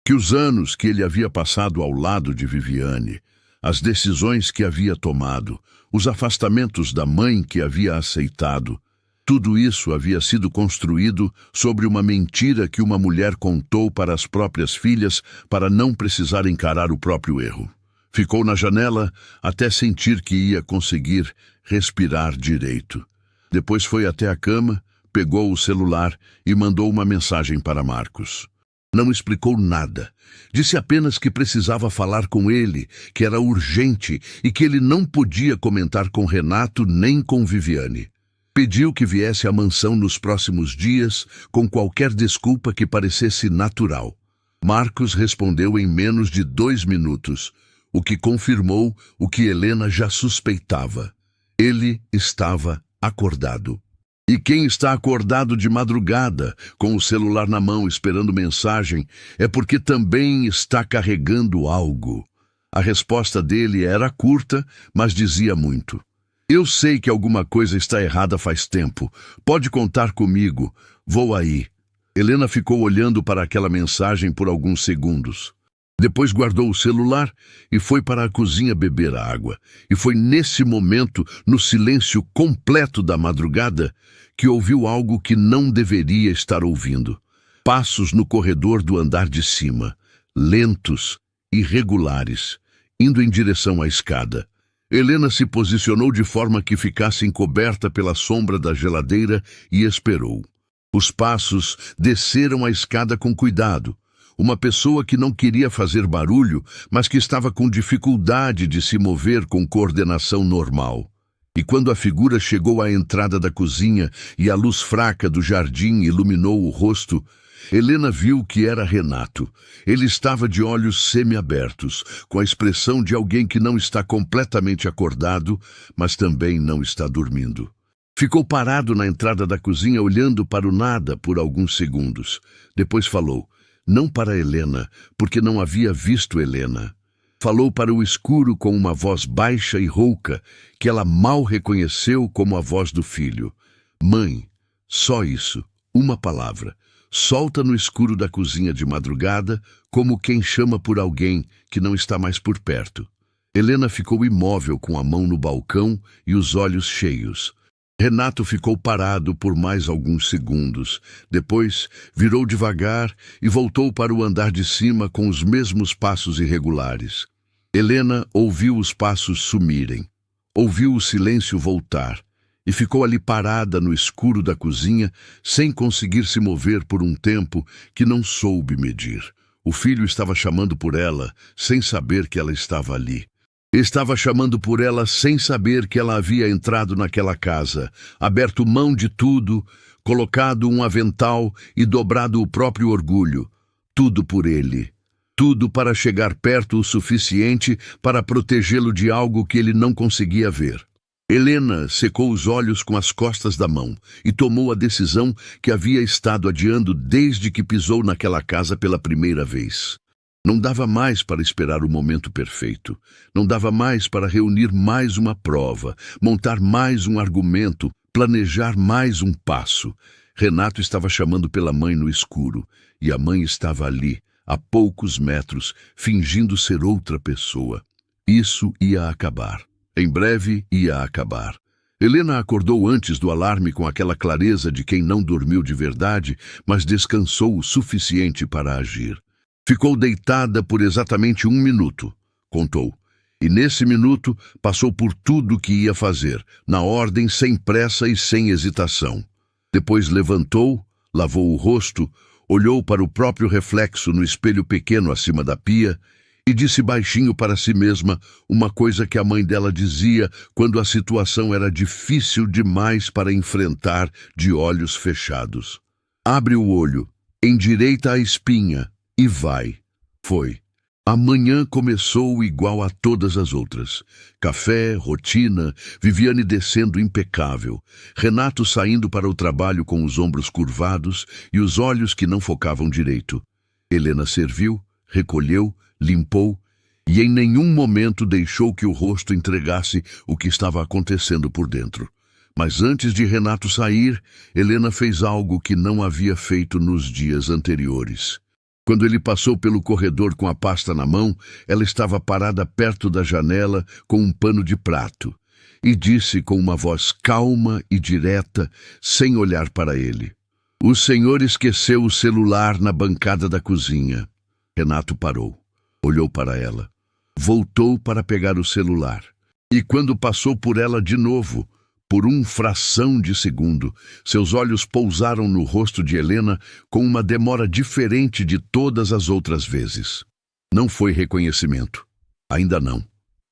Speaker 1: Que os anos que ele havia passado ao lado de Viviane, as decisões que havia tomado, os afastamentos da mãe que havia aceitado, tudo isso havia sido construído sobre uma mentira que uma mulher contou para as próprias filhas para não precisar encarar o próprio erro. Ficou na janela até sentir que ia conseguir respirar direito. Depois foi até a cama, pegou o celular e mandou uma mensagem para Marcos. Não explicou nada. Disse apenas que precisava falar com ele, que era urgente e que ele não podia comentar com Renato nem com Viviane. Pediu que viesse à mansão nos próximos dias com qualquer desculpa que parecesse natural. Marcos respondeu em menos de 2 minutos, o que confirmou o que Helena já suspeitava. Ele estava acordado. E quem está acordado de madrugada, com o celular na mão esperando mensagem, é porque também está carregando algo. A resposta dele era curta, mas dizia muito. Eu sei que alguma coisa está errada faz tempo. Pode contar comigo. Vou aí. Helena ficou olhando para aquela mensagem por alguns segundos. Depois guardou o celular e foi para a cozinha beber água. E foi nesse momento, no silêncio completo da madrugada, que ouviu algo que não deveria estar ouvindo. Passos no corredor do andar de cima, lentos, irregulares, indo em direção à escada. Helena se posicionou de forma que ficasse encoberta pela sombra da geladeira e esperou. Os passos desceram a escada com cuidado. Uma pessoa que não queria fazer barulho, mas que estava com dificuldade de se mover com coordenação normal. E quando a figura chegou à entrada da cozinha e a luz fraca do jardim iluminou o rosto, Helena viu que era Renato. Ele estava de olhos semiabertos, com a expressão de alguém que não está completamente acordado, mas também não está dormindo. Ficou parado na entrada da cozinha olhando para o nada por alguns segundos. Depois falou, não para Helena, porque não havia visto Helena. Falou para o escuro com uma voz baixa e rouca, que ela mal reconheceu como a voz do filho. Mãe, só isso, uma palavra. Solta no escuro da cozinha de madrugada, como quem chama por alguém que não está mais por perto. Helena ficou imóvel com a mão no balcão e os olhos cheios. Renato ficou parado por mais alguns segundos. Depois, virou devagar e voltou para o andar de cima com os mesmos passos irregulares. Helena ouviu os passos sumirem. Ouviu o silêncio voltar e ficou ali parada no escuro da cozinha, sem conseguir se mover por um tempo que não soube medir. O filho estava chamando por ela, sem saber que ela estava ali. Estava chamando por ela sem saber que ela havia entrado naquela casa, aberto mão de tudo, colocado um avental e dobrado o próprio orgulho. Tudo por ele. Tudo para chegar perto o suficiente para protegê-lo de algo que ele não conseguia ver. Helena secou os olhos com as costas da mão e tomou a decisão que havia estado adiando desde que pisou naquela casa pela primeira vez. Não dava mais para esperar o momento perfeito. Não dava mais para reunir mais uma prova, montar mais um argumento, planejar mais um passo. Renato estava chamando pela mãe no escuro, e a mãe estava ali, a poucos metros, fingindo ser outra pessoa. Isso ia acabar. Em breve ia acabar. Helena acordou antes do alarme com aquela clareza de quem não dormiu de verdade, mas descansou o suficiente para agir. Ficou deitada por exatamente 1 minuto, contou. E nesse minuto passou por tudo o que ia fazer, na ordem, sem pressa e sem hesitação. Depois levantou, lavou o rosto, olhou para o próprio reflexo no espelho pequeno acima da pia e disse baixinho para si mesma uma coisa que a mãe dela dizia quando a situação era difícil demais para enfrentar de olhos fechados. Abre o olho, endireita a espinha e vai. Foi. Amanhã começou igual a todas as outras. Café, rotina, Viviane descendo impecável, Renato saindo para o trabalho com os ombros curvados e os olhos que não focavam direito. Helena serviu, recolheu, limpou e em nenhum momento deixou que o rosto entregasse o que estava acontecendo por dentro. Mas antes de Renato sair, Helena fez algo que não havia feito nos dias anteriores. Quando ele passou pelo corredor com a pasta na mão, ela estava parada perto da janela com um pano de prato e disse com uma voz calma e direta, sem olhar para ele: "O senhor esqueceu o celular na bancada da cozinha." Renato parou, olhou para ela, voltou para pegar o celular. E quando passou por ela de novo, por uma fração de segundo, seus olhos pousaram no rosto de Helena com uma demora diferente de todas as outras vezes. Não foi reconhecimento. Ainda não.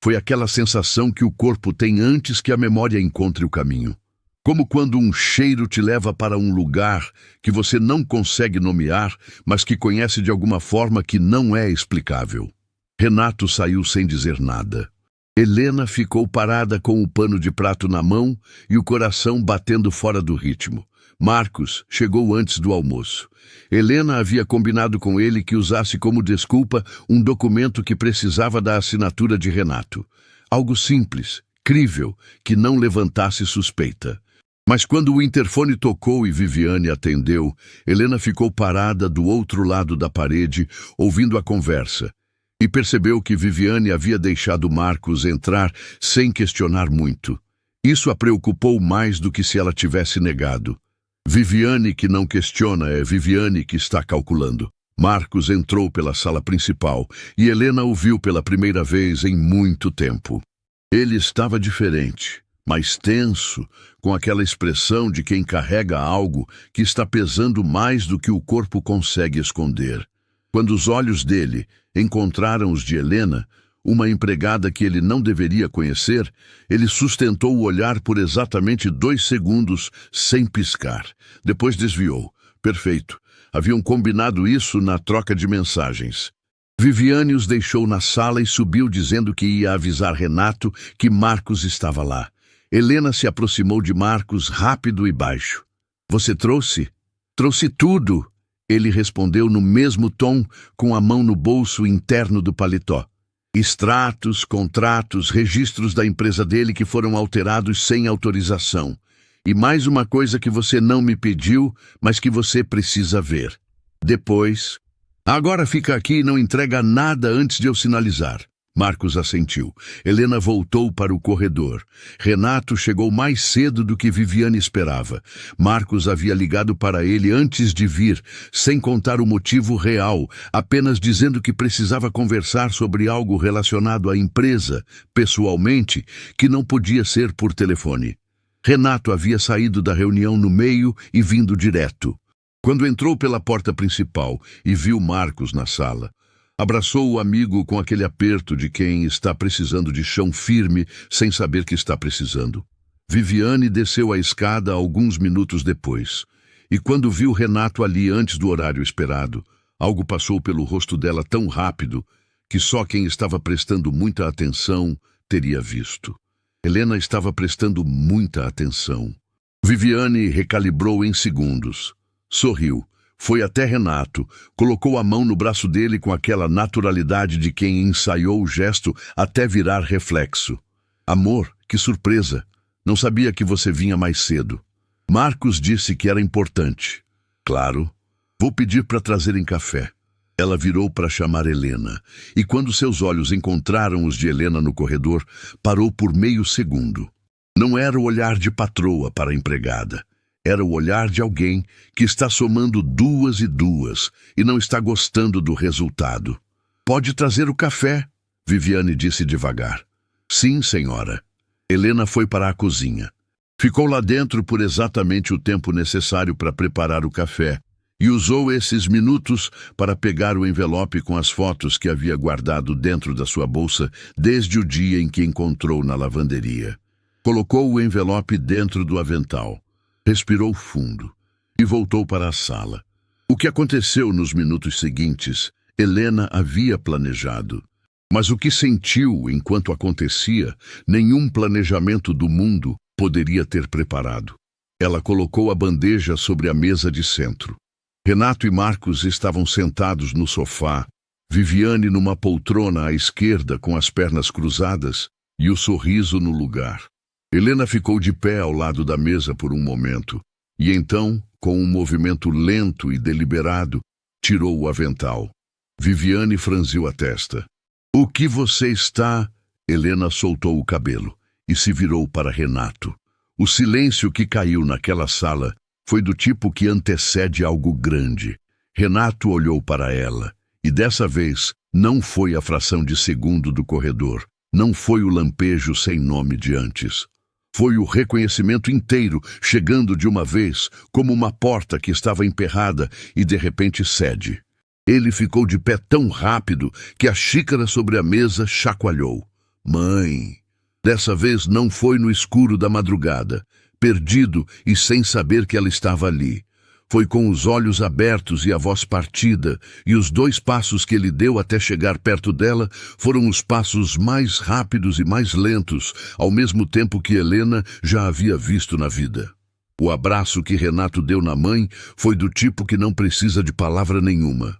Speaker 1: Foi aquela sensação que o corpo tem antes que a memória encontre o caminho. Como quando um cheiro te leva para um lugar que você não consegue nomear, mas que conhece de alguma forma que não é explicável. Renato saiu sem dizer nada. Helena ficou parada com o pano de prato na mão e o coração batendo fora do ritmo. Marcos chegou antes do almoço. Helena havia combinado com ele que usasse como desculpa um documento que precisava da assinatura de Renato. Algo simples, crível, que não levantasse suspeita. Mas quando o interfone tocou e Viviane atendeu, Helena ficou parada do outro lado da parede, ouvindo a conversa. E percebeu que Viviane havia deixado Marcos entrar sem questionar muito. Isso a preocupou mais do que se ela tivesse negado. Viviane que não questiona é Viviane que está calculando. Marcos entrou pela sala principal e Helena o viu pela primeira vez em muito tempo. Ele estava diferente, mais tenso, com aquela expressão de quem carrega algo que está pesando mais do que o corpo consegue esconder. Quando os olhos dele encontraram os de Helena, uma empregada que ele não deveria conhecer, ele sustentou o olhar por exatamente 2 segundos, sem piscar. Depois desviou. Perfeito. Haviam combinado isso na troca de mensagens. Viviane os deixou na sala e subiu dizendo que ia avisar Renato que Marcos estava lá. Helena se aproximou de Marcos rápido e baixo. "Você trouxe?" "Trouxe tudo." Ele respondeu no mesmo tom, com a mão no bolso interno do paletó. "Extratos, contratos, registros da empresa dele que foram alterados sem autorização. E mais uma coisa que você não me pediu, mas que você precisa ver. Depois... Agora fica aqui e não entrega nada antes de eu sinalizar." Marcos assentiu. Helena voltou para o corredor. Renato chegou mais cedo do que Viviane esperava. Marcos havia ligado para ele antes de vir, sem contar o motivo real, apenas dizendo que precisava conversar sobre algo relacionado à empresa, pessoalmente, que não podia ser por telefone. Renato havia saído da reunião no meio e vindo direto. Quando entrou pela porta principal e viu Marcos na sala, abraçou o amigo com aquele aperto de quem está precisando de chão firme sem saber que está precisando. Viviane desceu a escada alguns minutos depois, e quando viu Renato ali antes do horário esperado, algo passou pelo rosto dela tão rápido que só quem estava prestando muita atenção teria visto. Helena estava prestando muita atenção. Viviane recalibrou em segundos. Sorriu. Foi até Renato, colocou a mão no braço dele com aquela naturalidade de quem ensaiou o gesto até virar reflexo. Amor, que surpresa! Não sabia que você vinha mais cedo. Marcos disse que era importante. Claro. Vou pedir para trazerem café. Ela virou para chamar Helena, e quando seus olhos encontraram os de Helena no corredor, parou por meio segundo. Não era o olhar de patroa para a empregada. Era o olhar de alguém que está somando 2 e 2 e não está gostando do resultado. Pode trazer o café, Viviane disse devagar. Sim, senhora. Helena foi para a cozinha. Ficou lá dentro por exatamente o tempo necessário para preparar o café e usou esses minutos para pegar o envelope com as fotos que havia guardado dentro da sua bolsa desde o dia em que encontrou na lavanderia. Colocou o envelope dentro do avental. Respirou fundo e voltou para a sala. O que aconteceu nos minutos seguintes, Helena havia planejado. Mas o que sentiu enquanto acontecia, nenhum planejamento do mundo poderia ter preparado. Ela colocou a bandeja sobre a mesa de centro. Renato e Marcos estavam sentados no sofá, Viviane numa poltrona à esquerda com as pernas cruzadas e o sorriso no lugar. Helena ficou de pé ao lado da mesa por um momento, e então, com um movimento lento e deliberado, tirou o avental. Viviane franziu a testa. O que você está... Helena soltou o cabelo e se virou para Renato. O silêncio que caiu naquela sala foi do tipo que antecede algo grande. Renato olhou para ela, e dessa vez não foi a fração de segundo do corredor, não foi o lampejo sem nome de antes. Foi o reconhecimento inteiro, chegando de uma vez, como uma porta que estava emperrada e de repente cede. Ele ficou de pé tão rápido que a xícara sobre a mesa chacoalhou. Mãe! Dessa vez não foi no escuro da madrugada, perdido e sem saber que ela estava ali. Foi com os olhos abertos e a voz partida, e os 2 passos que ele deu até chegar perto dela foram os passos mais rápidos e mais lentos, ao mesmo tempo que Helena já havia visto na vida. O abraço que Renato deu na mãe foi do tipo que não precisa de palavra nenhuma.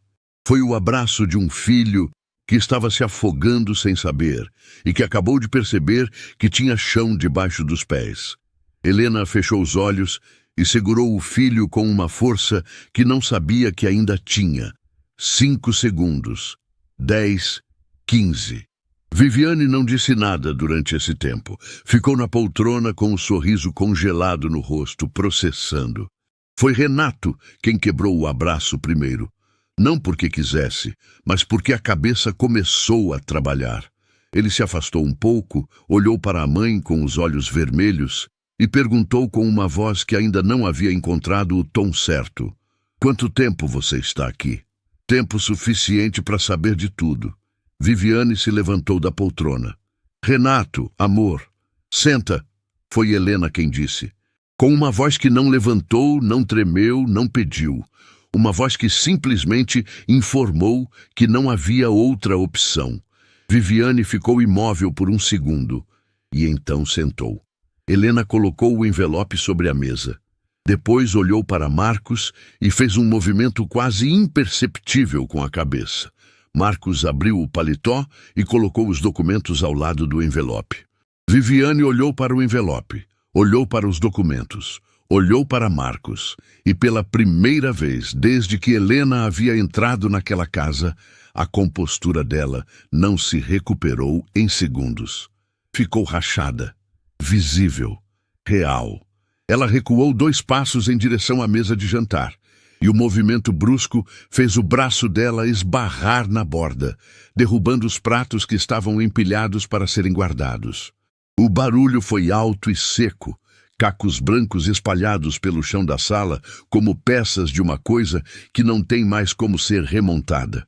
Speaker 1: Foi o abraço de um filho que estava se afogando sem saber e que acabou de perceber que tinha chão debaixo dos pés. Helena fechou os olhos e segurou o filho com uma força que não sabia que ainda tinha. 5 segundos. 10, 15. Viviane não disse nada durante esse tempo. Ficou na poltrona com o sorriso congelado no rosto, processando. Foi Renato quem quebrou o abraço primeiro. Não porque quisesse, mas porque a cabeça começou a trabalhar. Ele se afastou um pouco, olhou para a mãe com os olhos vermelhos e perguntou com uma voz que ainda não havia encontrado o tom certo. Quanto tempo você está aqui? Tempo suficiente para saber de tudo. Viviane se levantou da poltrona. Renato, amor, senta, foi Helena quem disse. Com uma voz que não levantou, não tremeu, não pediu. Uma voz que simplesmente informou que não havia outra opção. Viviane ficou imóvel por um segundo e então sentou. Helena colocou o envelope sobre a mesa. Depois olhou para Marcos e fez um movimento quase imperceptível com a cabeça. Marcos abriu o paletó e colocou os documentos ao lado do envelope. Viviane olhou para o envelope, olhou para os documentos, olhou para Marcos e, pela primeira vez desde que Helena havia entrado naquela casa, a compostura dela não se recuperou em segundos. Ficou rachada, visível, real. Ela recuou 2 passos em direção à mesa de jantar, e o movimento brusco fez o braço dela esbarrar na borda, derrubando os pratos que estavam empilhados para serem guardados. O barulho foi alto e seco, cacos brancos espalhados pelo chão da sala como peças de uma coisa que não tem mais como ser remontada.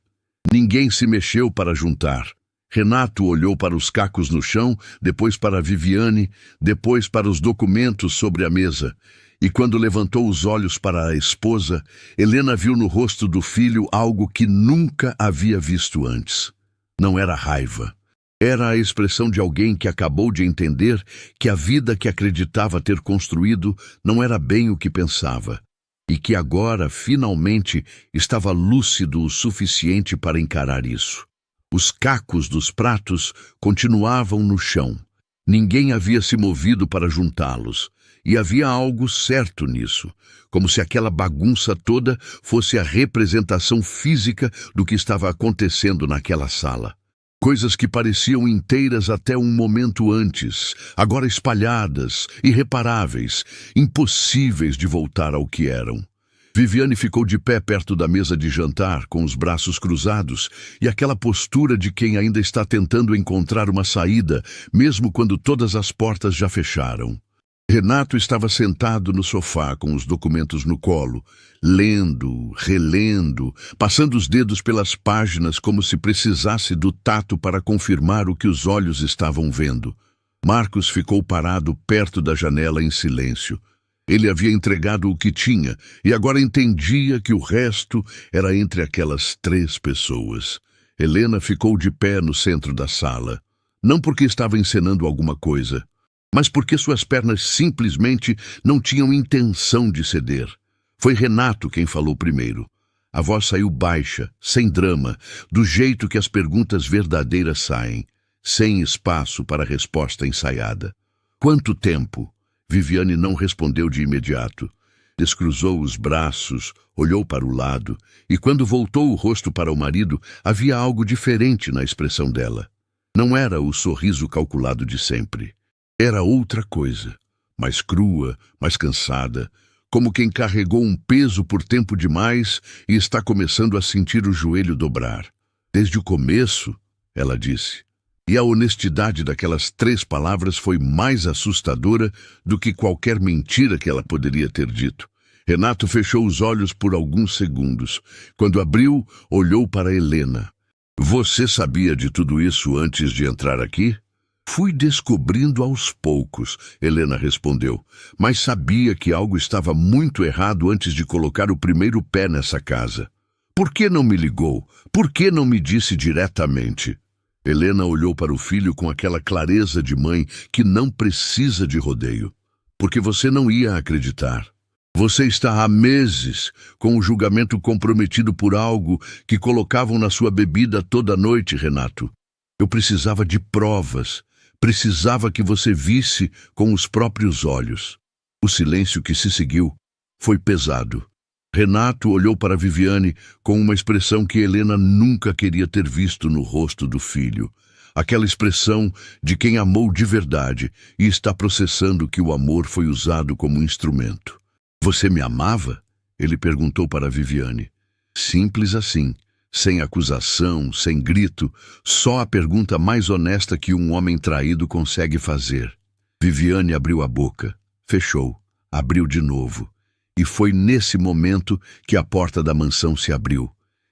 Speaker 1: Ninguém se mexeu para juntar. Renato olhou para os cacos no chão, depois para Viviane, depois para os documentos sobre a mesa. E quando levantou os olhos para a esposa, Helena viu no rosto do filho algo que nunca havia visto antes. Não era raiva. Era a expressão de alguém que acabou de entender que a vida que acreditava ter construído não era bem o que pensava, e que agora, finalmente, estava lúcido o suficiente para encarar isso. Os cacos dos pratos continuavam no chão. Ninguém havia se movido para juntá-los, e havia algo certo nisso, como se aquela bagunça toda fosse a representação física do que estava acontecendo naquela sala. Coisas que pareciam inteiras até um momento antes, agora espalhadas, irreparáveis, impossíveis de voltar ao que eram. Viviane ficou de pé perto da mesa de jantar, com os braços cruzados, e aquela postura de quem ainda está tentando encontrar uma saída, mesmo quando todas as portas já fecharam. Renato estava sentado no sofá com os documentos no colo, lendo, relendo, passando os dedos pelas páginas como se precisasse do tato para confirmar o que os olhos estavam vendo. Marcos ficou parado perto da janela em silêncio. Ele havia entregado o que tinha e agora entendia que o resto era entre aquelas 3 pessoas. Helena ficou de pé no centro da sala, não porque estava encenando alguma coisa, mas porque suas pernas simplesmente não tinham intenção de ceder. Foi Renato quem falou primeiro. A voz saiu baixa, sem drama, do jeito que as perguntas verdadeiras saem, sem espaço para resposta ensaiada. Quanto tempo? Viviane não respondeu de imediato. Descruzou os braços, olhou para o lado, e quando voltou o rosto para o marido, havia algo diferente na expressão dela. Não era o sorriso calculado de sempre. Era outra coisa, mais crua, mais cansada, como quem carregou um peso por tempo demais e está começando a sentir o joelho dobrar. Desde o começo, ela disse, e a honestidade daquelas 3 palavras foi mais assustadora do que qualquer mentira que ela poderia ter dito. Renato fechou os olhos por alguns segundos. Quando abriu, olhou para Helena. Você sabia de tudo isso antes de entrar aqui? Fui descobrindo aos poucos, Helena respondeu, mas sabia que algo estava muito errado antes de colocar o primeiro pé nessa casa. Por que não me ligou? Por que não me disse diretamente? Helena olhou para o filho com aquela clareza de mãe que não precisa de rodeio. Porque você não ia acreditar. Você está há meses com o julgamento comprometido por algo que colocavam na sua bebida toda noite, Renato. Eu precisava de provas. Precisava que você visse com os próprios olhos. O silêncio que se seguiu foi pesado. Renato olhou para Viviane com uma expressão que Helena nunca queria ter visto no rosto do filho. Aquela expressão de quem amou de verdade e está processando que o amor foi usado como instrumento. Você me amava? Ele perguntou para Viviane. Simples assim. Sem acusação, sem grito, só a pergunta mais honesta que um homem traído consegue fazer. Viviane abriu a boca, fechou, abriu de novo. E foi nesse momento que a porta da mansão se abriu.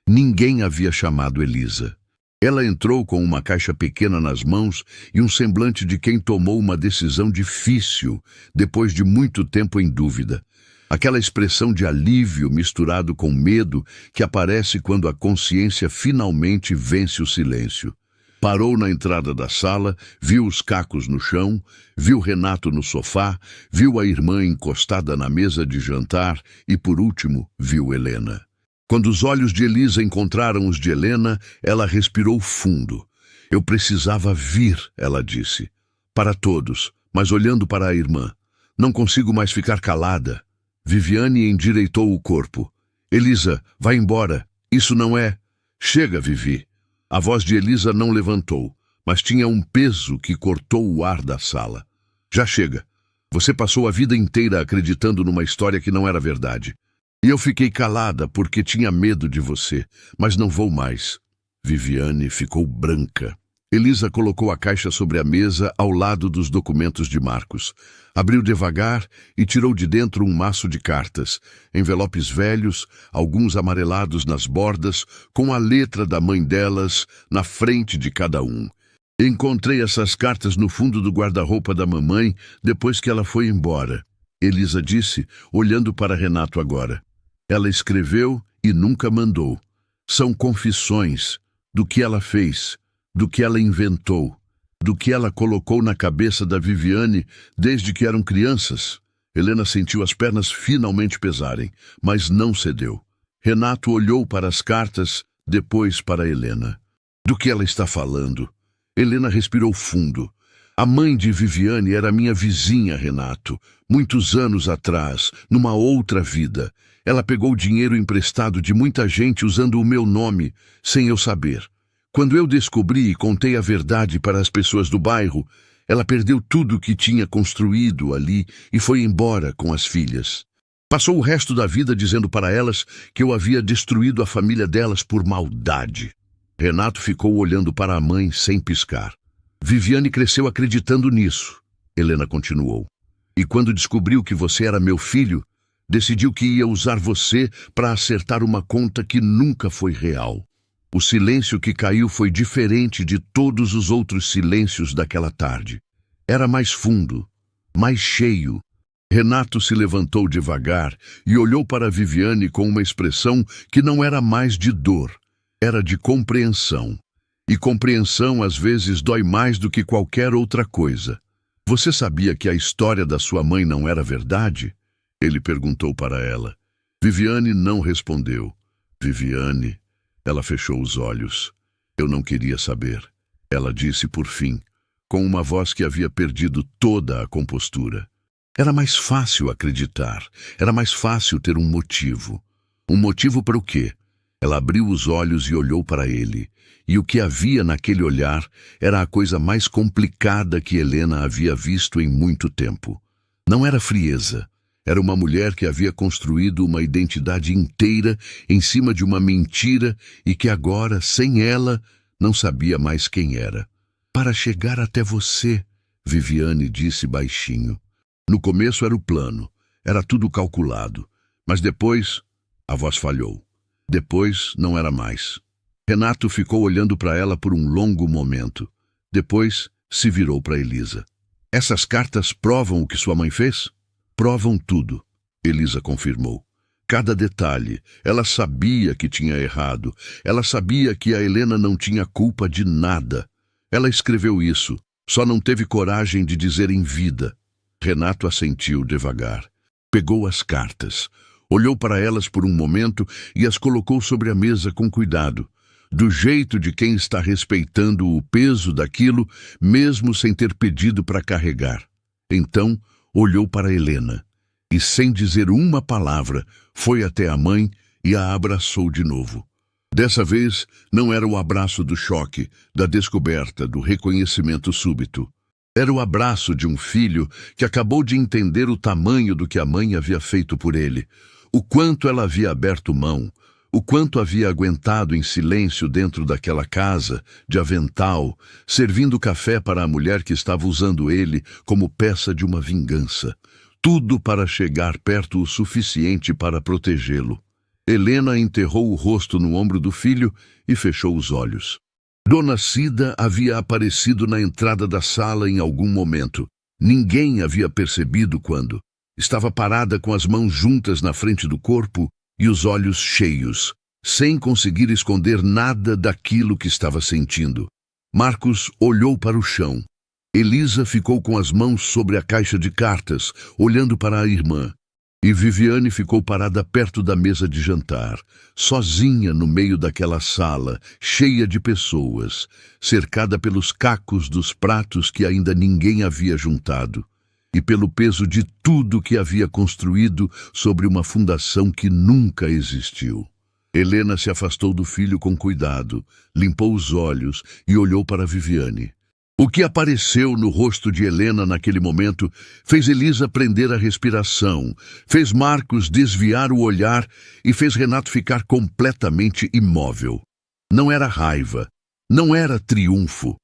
Speaker 1: Ninguém havia chamado Elisa. Ela entrou com uma caixa pequena nas mãos e um semblante de quem tomou uma decisão difícil, depois de muito tempo em dúvida. Aquela expressão de alívio misturado com medo que aparece quando a consciência finalmente vence o silêncio. Parou na entrada da sala, viu os cacos no chão, viu Renato no sofá, viu a irmã encostada na mesa de jantar e, por último, viu Helena. Quando os olhos de Elisa encontraram os de Helena, ela respirou fundo. Eu precisava vir, ela disse. Para todos, mas olhando para a irmã. Não consigo mais ficar calada. Viviane endireitou o corpo. Elisa, vai embora. Isso não é... Chega, Vivi. A voz de Elisa não levantou, mas tinha um peso que cortou o ar da sala. Já chega. Você passou a vida inteira acreditando numa história que não era verdade. E eu fiquei calada porque tinha medo de você, mas não vou mais. Viviane ficou branca. Elisa colocou a caixa sobre a mesa ao lado dos documentos de Marcos. Abriu devagar e tirou de dentro um maço de cartas, envelopes velhos, alguns amarelados nas bordas, com a letra da mãe delas na frente de cada um. Encontrei essas cartas no fundo do guarda-roupa da mamãe depois que ela foi embora, Elisa disse, olhando para Renato agora. Ela escreveu e nunca mandou. São confissões do que ela fez, do que ela inventou, do que ela colocou na cabeça da Viviane desde que eram crianças. Helena sentiu as pernas finalmente pesarem, mas não cedeu. Renato olhou para as cartas, depois para Helena. Do que ela está falando? Helena respirou fundo. A mãe de Viviane era minha vizinha, Renato, muitos anos atrás, numa outra vida. Ela pegou dinheiro emprestado de muita gente usando o meu nome, sem eu saber. Quando eu descobri e contei a verdade para as pessoas do bairro, ela perdeu tudo que tinha construído ali e foi embora com as filhas. Passou o resto da vida dizendo para elas que eu havia destruído a família delas por maldade. Renato ficou olhando para a mãe sem piscar. Viviane cresceu acreditando nisso, Helena continuou. E quando descobriu que você era meu filho, decidiu que ia usar você para acertar uma conta que nunca foi real. O silêncio que caiu foi diferente de todos os outros silêncios daquela tarde. Era mais fundo, mais cheio. Renato se levantou devagar e olhou para Viviane com uma expressão que não era mais de dor, era de compreensão. E compreensão às vezes dói mais do que qualquer outra coisa. Você sabia que a história da sua mãe não era verdade? Ele perguntou para ela. Viviane não respondeu. Viviane... Ela fechou os olhos. Eu não queria saber. Ela disse por fim, com uma voz que havia perdido toda a compostura. Era mais fácil acreditar. Era mais fácil ter um motivo. Um motivo para o quê? Ela abriu os olhos e olhou para ele. E o que havia naquele olhar era a coisa mais complicada que Helena havia visto em muito tempo. Não era frieza. Era uma mulher que havia construído uma identidade inteira em cima de uma mentira e que agora, sem ela, não sabia mais quem era. Para chegar até você, Viviane disse baixinho. No começo era o plano, era tudo calculado, mas depois a voz falhou. Depois não era mais. Renato ficou olhando para ela por um longo momento. Depois se virou para Elisa. Essas cartas provam o que sua mãe fez? Provam tudo, Elisa confirmou. Cada detalhe. Ela sabia que tinha errado. Ela sabia que a Helena não tinha culpa de nada. Ela escreveu isso, só não teve coragem de dizer em vida. Renato assentiu devagar. Pegou as cartas, olhou para elas por um momento e as colocou sobre a mesa com cuidado, do jeito de quem está respeitando o peso daquilo, mesmo sem ter pedido para carregar. Então, olhou para Helena e, sem dizer uma palavra, foi até a mãe e a abraçou de novo. Dessa vez, não era o abraço do choque, da descoberta, do reconhecimento súbito. Era o abraço de um filho que acabou de entender o tamanho do que a mãe havia feito por ele, o quanto ela havia aberto mão, o quanto havia aguentado em silêncio dentro daquela casa, de avental, servindo café para a mulher que estava usando ele como peça de uma vingança. Tudo para chegar perto o suficiente para protegê-lo. Helena enterrou o rosto no ombro do filho e fechou os olhos. Dona Cida havia aparecido na entrada da sala em algum momento. Ninguém havia percebido quando. Estava parada com as mãos juntas na frente do corpo e os olhos cheios, sem conseguir esconder nada daquilo que estava sentindo. Marcos olhou para o chão. Elisa ficou com as mãos sobre a caixa de cartas, olhando para a irmã. E Viviane ficou parada perto da mesa de jantar, sozinha no meio daquela sala, cheia de pessoas, cercada pelos cacos dos pratos que ainda ninguém havia juntado. e pelo peso de tudo que havia construído sobre uma fundação que nunca existiu. Helena se afastou do filho com cuidado, limpou os olhos e olhou para Viviane. O que apareceu no rosto de Helena naquele momento fez Elisa prender a respiração, fez Marcos desviar o olhar e fez Renato ficar completamente imóvel. Não era raiva, não era triunfo,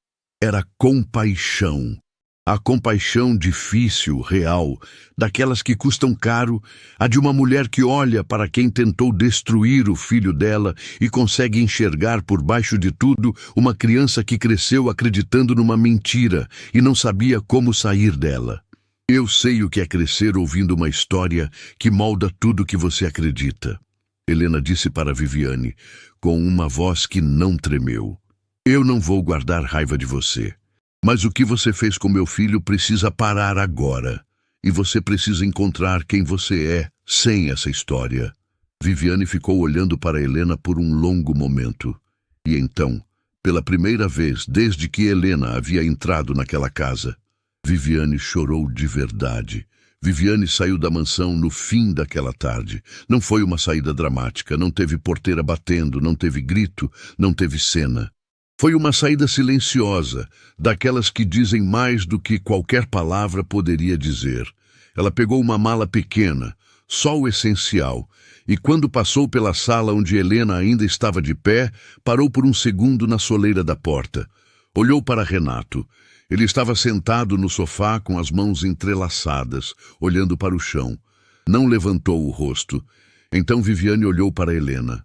Speaker 1: era compaixão. A compaixão difícil, real, daquelas que custam caro, a de uma mulher que olha para quem tentou destruir o filho dela e consegue enxergar por baixo de tudo uma criança que cresceu acreditando numa mentira e não sabia como sair dela. Eu sei o que é crescer ouvindo uma história que molda tudo que você acredita. Helena disse para Viviane, com uma voz que não tremeu. Eu não vou guardar raiva de você. Mas o que você fez com meu filho precisa parar agora. E você precisa encontrar quem você é sem essa história. Viviane ficou olhando para Helena por um longo momento. E então, pela primeira vez desde que Helena havia entrado naquela casa, Viviane chorou de verdade. Viviane saiu da mansão no fim daquela tarde. Não foi uma saída dramática, não teve porteira batendo, não teve grito, não teve cena. Foi uma saída silenciosa, daquelas que dizem mais do que qualquer palavra poderia dizer. Ela pegou uma mala pequena, só o essencial, e quando passou pela sala onde Helena ainda estava de pé, parou por um segundo na soleira da porta. Olhou para Renato. Ele estava sentado no sofá com as mãos entrelaçadas, olhando para o chão. Não levantou o rosto. Então Viviane olhou para Helena.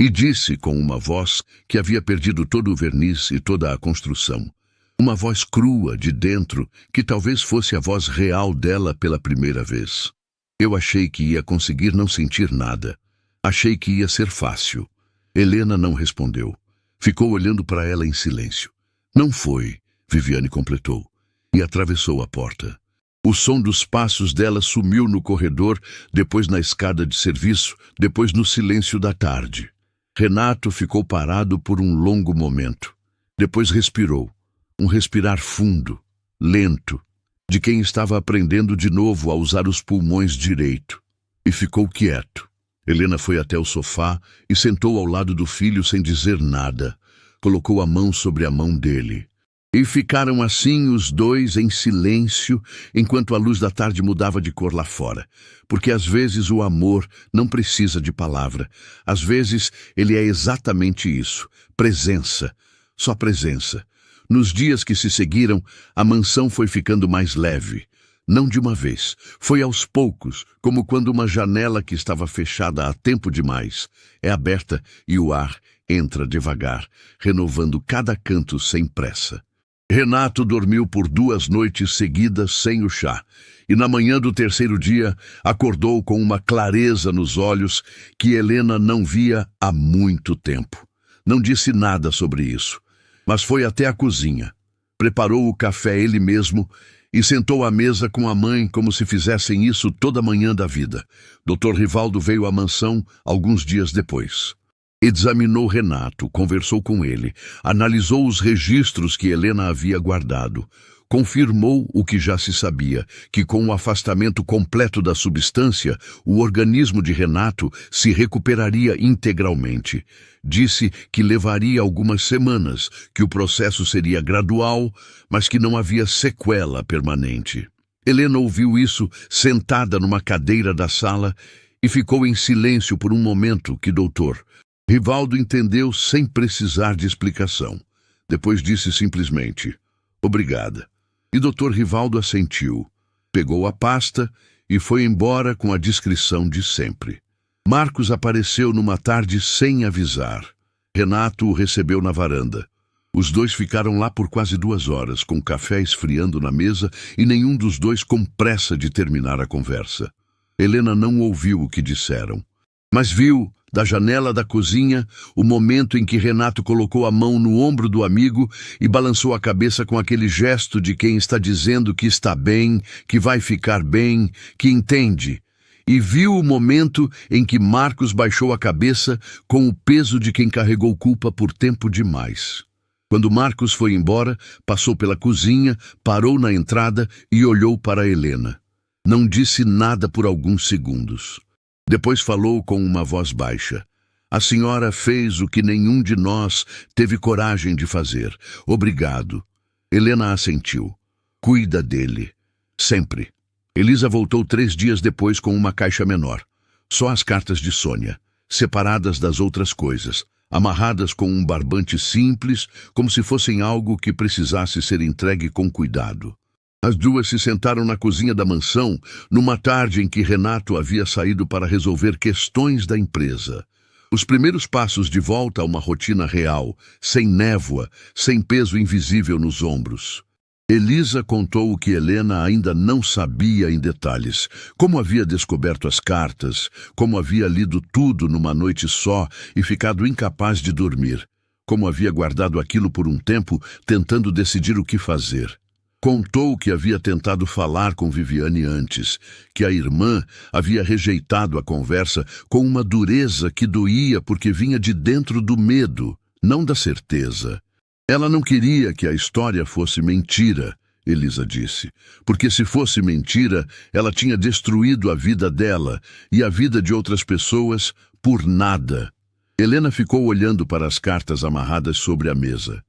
Speaker 1: E disse com uma voz que havia perdido todo o verniz e toda a construção. Uma voz crua de dentro, que talvez fosse a voz real dela pela primeira vez. Eu achei que ia conseguir não sentir nada. Achei que ia ser fácil. Helena não respondeu. Ficou olhando para ela em silêncio. Não foi, Viviane completou, e atravessou a porta. O som dos passos dela sumiu no corredor, depois na escada de serviço, depois no silêncio da tarde. Renato ficou parado por um longo momento. Depois respirou. Um respirar fundo, lento, de quem estava aprendendo de novo a usar os pulmões direito. E ficou quieto. Helena foi até o sofá e sentou ao lado do filho sem dizer nada. Colocou a mão sobre a mão dele. E ficaram assim os dois em silêncio, enquanto a luz da tarde mudava de cor lá fora. Porque às vezes o amor não precisa de palavra. Às vezes ele é exatamente isso, presença, só presença. Nos dias que se seguiram, a mansão foi ficando mais leve. Não de uma vez, foi aos poucos, como quando uma janela que estava fechada há tempo demais é aberta e o ar entra devagar, renovando cada canto sem pressa. Renato dormiu por 2 noites seguidas sem o chá, e na manhã do terceiro dia acordou com uma clareza nos olhos que Helena não via há muito tempo. Não disse nada sobre isso, mas foi até a cozinha. Preparou o café ele mesmo e sentou à mesa com a mãe como se fizessem isso toda manhã da vida. Dr. Rivaldo veio à mansão alguns dias depois. Examinou Renato, conversou com ele, analisou os registros que Helena havia guardado, confirmou o que já se sabia, que com o afastamento completo da substância, o organismo de Renato se recuperaria integralmente. Disse que levaria algumas semanas, que o processo seria gradual, mas que não havia sequela permanente. Helena ouviu isso sentada numa cadeira da sala e ficou em silêncio por um momento que doutor Rivaldo entendeu sem precisar de explicação. Depois disse simplesmente, obrigada. E Dr. Rivaldo assentiu, pegou a pasta e foi embora com a discrição de sempre. Marcos apareceu numa tarde sem avisar. Renato o recebeu na varanda. Os dois ficaram lá por quase 2 horas, com café esfriando na mesa e nenhum dos dois com pressa de terminar a conversa. Helena não ouviu o que disseram, mas viu, da janela da cozinha, o momento em que Renato colocou a mão no ombro do amigo e balançou a cabeça com aquele gesto de quem está dizendo que está bem, que vai ficar bem, que entende. E viu o momento em que Marcos baixou a cabeça com o peso de quem carregou culpa por tempo demais. Quando Marcos foi embora, passou pela cozinha, parou na entrada e olhou para Helena. Não disse nada por alguns segundos. Depois falou com uma voz baixa. A senhora fez o que nenhum de nós teve coragem de fazer. Obrigado. Helena assentiu. Cuida dele. Sempre. Elisa voltou 3 dias depois com uma caixa menor. Só as cartas de Sônia, separadas das outras coisas, amarradas com um barbante simples, como se fossem algo que precisasse ser entregue com cuidado. As duas se sentaram na cozinha da mansão, numa tarde em que Renato havia saído para resolver questões da empresa. Os primeiros passos de volta a uma rotina real, sem névoa, sem peso invisível nos ombros. Elisa contou o que Helena ainda não sabia em detalhes, como havia descoberto as cartas, como havia lido tudo numa noite só e ficado incapaz de dormir, como havia guardado aquilo por um tempo, tentando decidir o que fazer. Contou que havia tentado falar com Viviane antes, que a irmã havia rejeitado a conversa com uma dureza que doía porque vinha de dentro do medo, não da certeza. Ela não queria que a história fosse mentira, Elisa disse, porque se fosse mentira, ela tinha destruído a vida dela e a vida de outras pessoas por nada. Helena ficou olhando para as cartas amarradas sobre a mesa.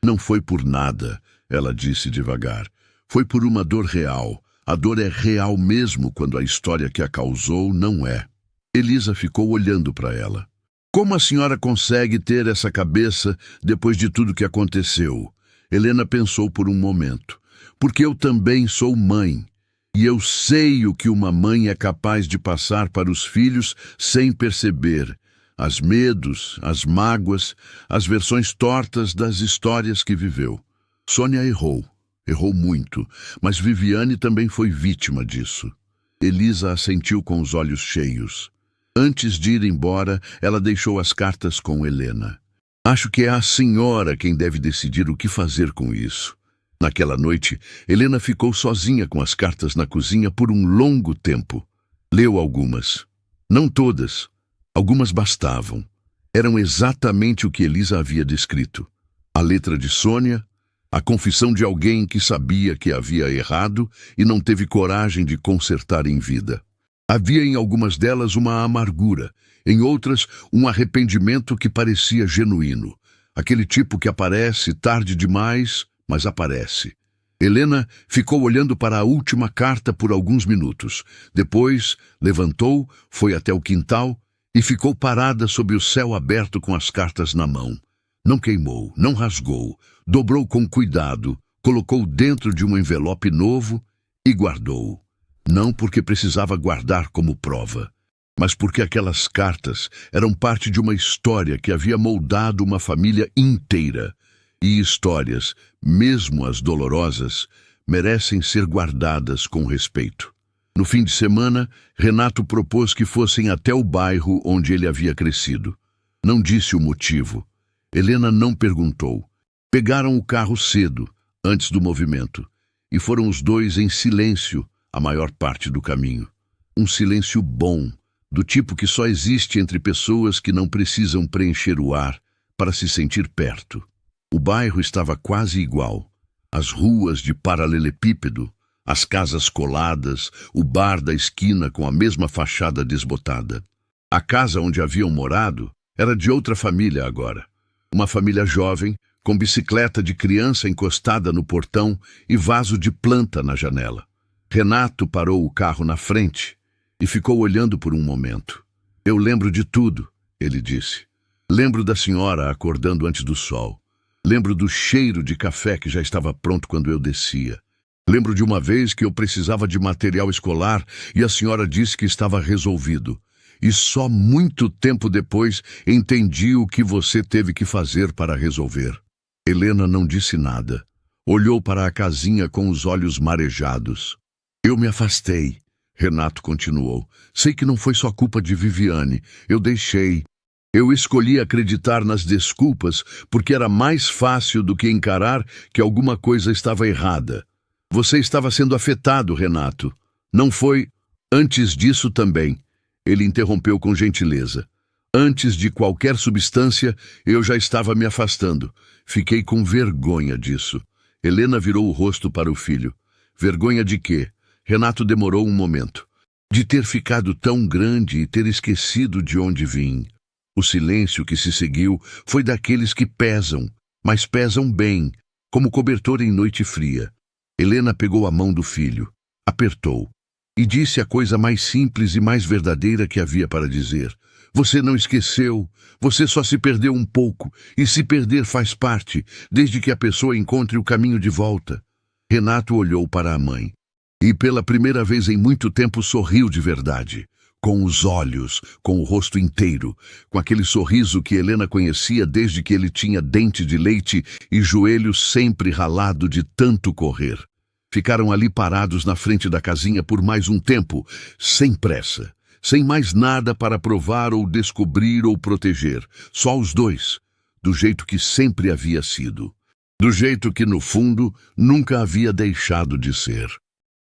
Speaker 1: Não foi por nada, ela disse devagar. Foi por uma dor real. A dor é real mesmo quando a história que a causou não é. Elisa ficou olhando para ela. Como a senhora consegue ter essa cabeça depois de tudo que aconteceu? Helena pensou por um momento. Porque eu também sou mãe. E eu sei o que uma mãe é capaz de passar para os filhos sem perceber. As medos, as mágoas, as versões tortas das histórias que viveu. Sônia errou. Errou muito, mas Viviane também foi vítima disso. Elisa assentiu com os olhos cheios. Antes de ir embora, ela deixou as cartas com Helena. Acho que é a senhora quem deve decidir o que fazer com isso. Naquela noite, Helena ficou sozinha com as cartas na cozinha por um longo tempo. Leu algumas. Não todas. Algumas bastavam. Eram exatamente o que Elisa havia descrito. A letra de Sônia, a confissão de alguém que sabia que havia errado e não teve coragem de consertar em vida. Havia em algumas delas uma amargura, em outras um arrependimento que parecia genuíno. Aquele tipo que aparece tarde demais, mas aparece. Helena ficou olhando para a última carta por alguns minutos. Depois, levantou, foi até o quintal e ficou parada sob o céu aberto com as cartas na mão. Não queimou, não rasgou, dobrou com cuidado, colocou dentro de um envelope novo e guardou. Não porque precisava guardar como prova, mas porque aquelas cartas eram parte de uma história que havia moldado uma família inteira. E histórias, mesmo as dolorosas, merecem ser guardadas com respeito. No fim de semana, Renato propôs que fossem até o bairro onde ele havia crescido. Não disse o motivo. Helena não perguntou. Pegaram o carro cedo, antes do movimento, e foram os dois em silêncio a maior parte do caminho. Um silêncio bom, do tipo que só existe entre pessoas que não precisam preencher o ar para se sentir perto. O bairro estava quase igual. As ruas de paralelepípedo, as casas coladas, o bar da esquina com a mesma fachada desbotada. A casa onde haviam morado era de outra família agora. Uma família jovem, com bicicleta de criança encostada no portão e vaso de planta na janela. Renato parou o carro na frente e ficou olhando por um momento. Eu lembro de tudo, ele disse. Lembro da senhora acordando antes do sol. Lembro do cheiro de café que já estava pronto quando eu descia. Lembro de uma vez que eu precisava de material escolar e a senhora disse que estava resolvido. E só muito tempo depois entendi o que você teve que fazer para resolver. Helena não disse nada. Olhou para a casinha com os olhos marejados. Eu me afastei, Renato continuou. Sei que não foi só culpa de Viviane. Eu deixei. Eu escolhi acreditar nas desculpas porque era mais fácil do que encarar que alguma coisa estava errada. Você estava sendo afetado, Renato. Não foi antes disso também. Ele interrompeu com gentileza. Antes de qualquer substância, eu já estava me afastando. Fiquei com vergonha disso. Helena virou o rosto para o filho. Vergonha de quê? Renato demorou um momento. De ter ficado tão grande e ter esquecido de onde vim. O silêncio que se seguiu foi daqueles que pesam, mas pesam bem, como cobertor em noite fria. Helena pegou a mão do filho, apertou, e disse a coisa mais simples e mais verdadeira que havia para dizer. Você não esqueceu, você só se perdeu um pouco, e se perder faz parte, desde que a pessoa encontre o caminho de volta. Renato olhou para a mãe, e pela primeira vez em muito tempo sorriu de verdade, com os olhos, com o rosto inteiro, com aquele sorriso que Helena conhecia desde que ele tinha dente de leite e joelho sempre ralado de tanto correr. Ficaram ali parados na frente da casinha por mais um tempo, sem pressa. Sem mais nada para provar ou descobrir ou proteger, só os dois, do jeito que sempre havia sido, do jeito que, no fundo, nunca havia deixado de ser.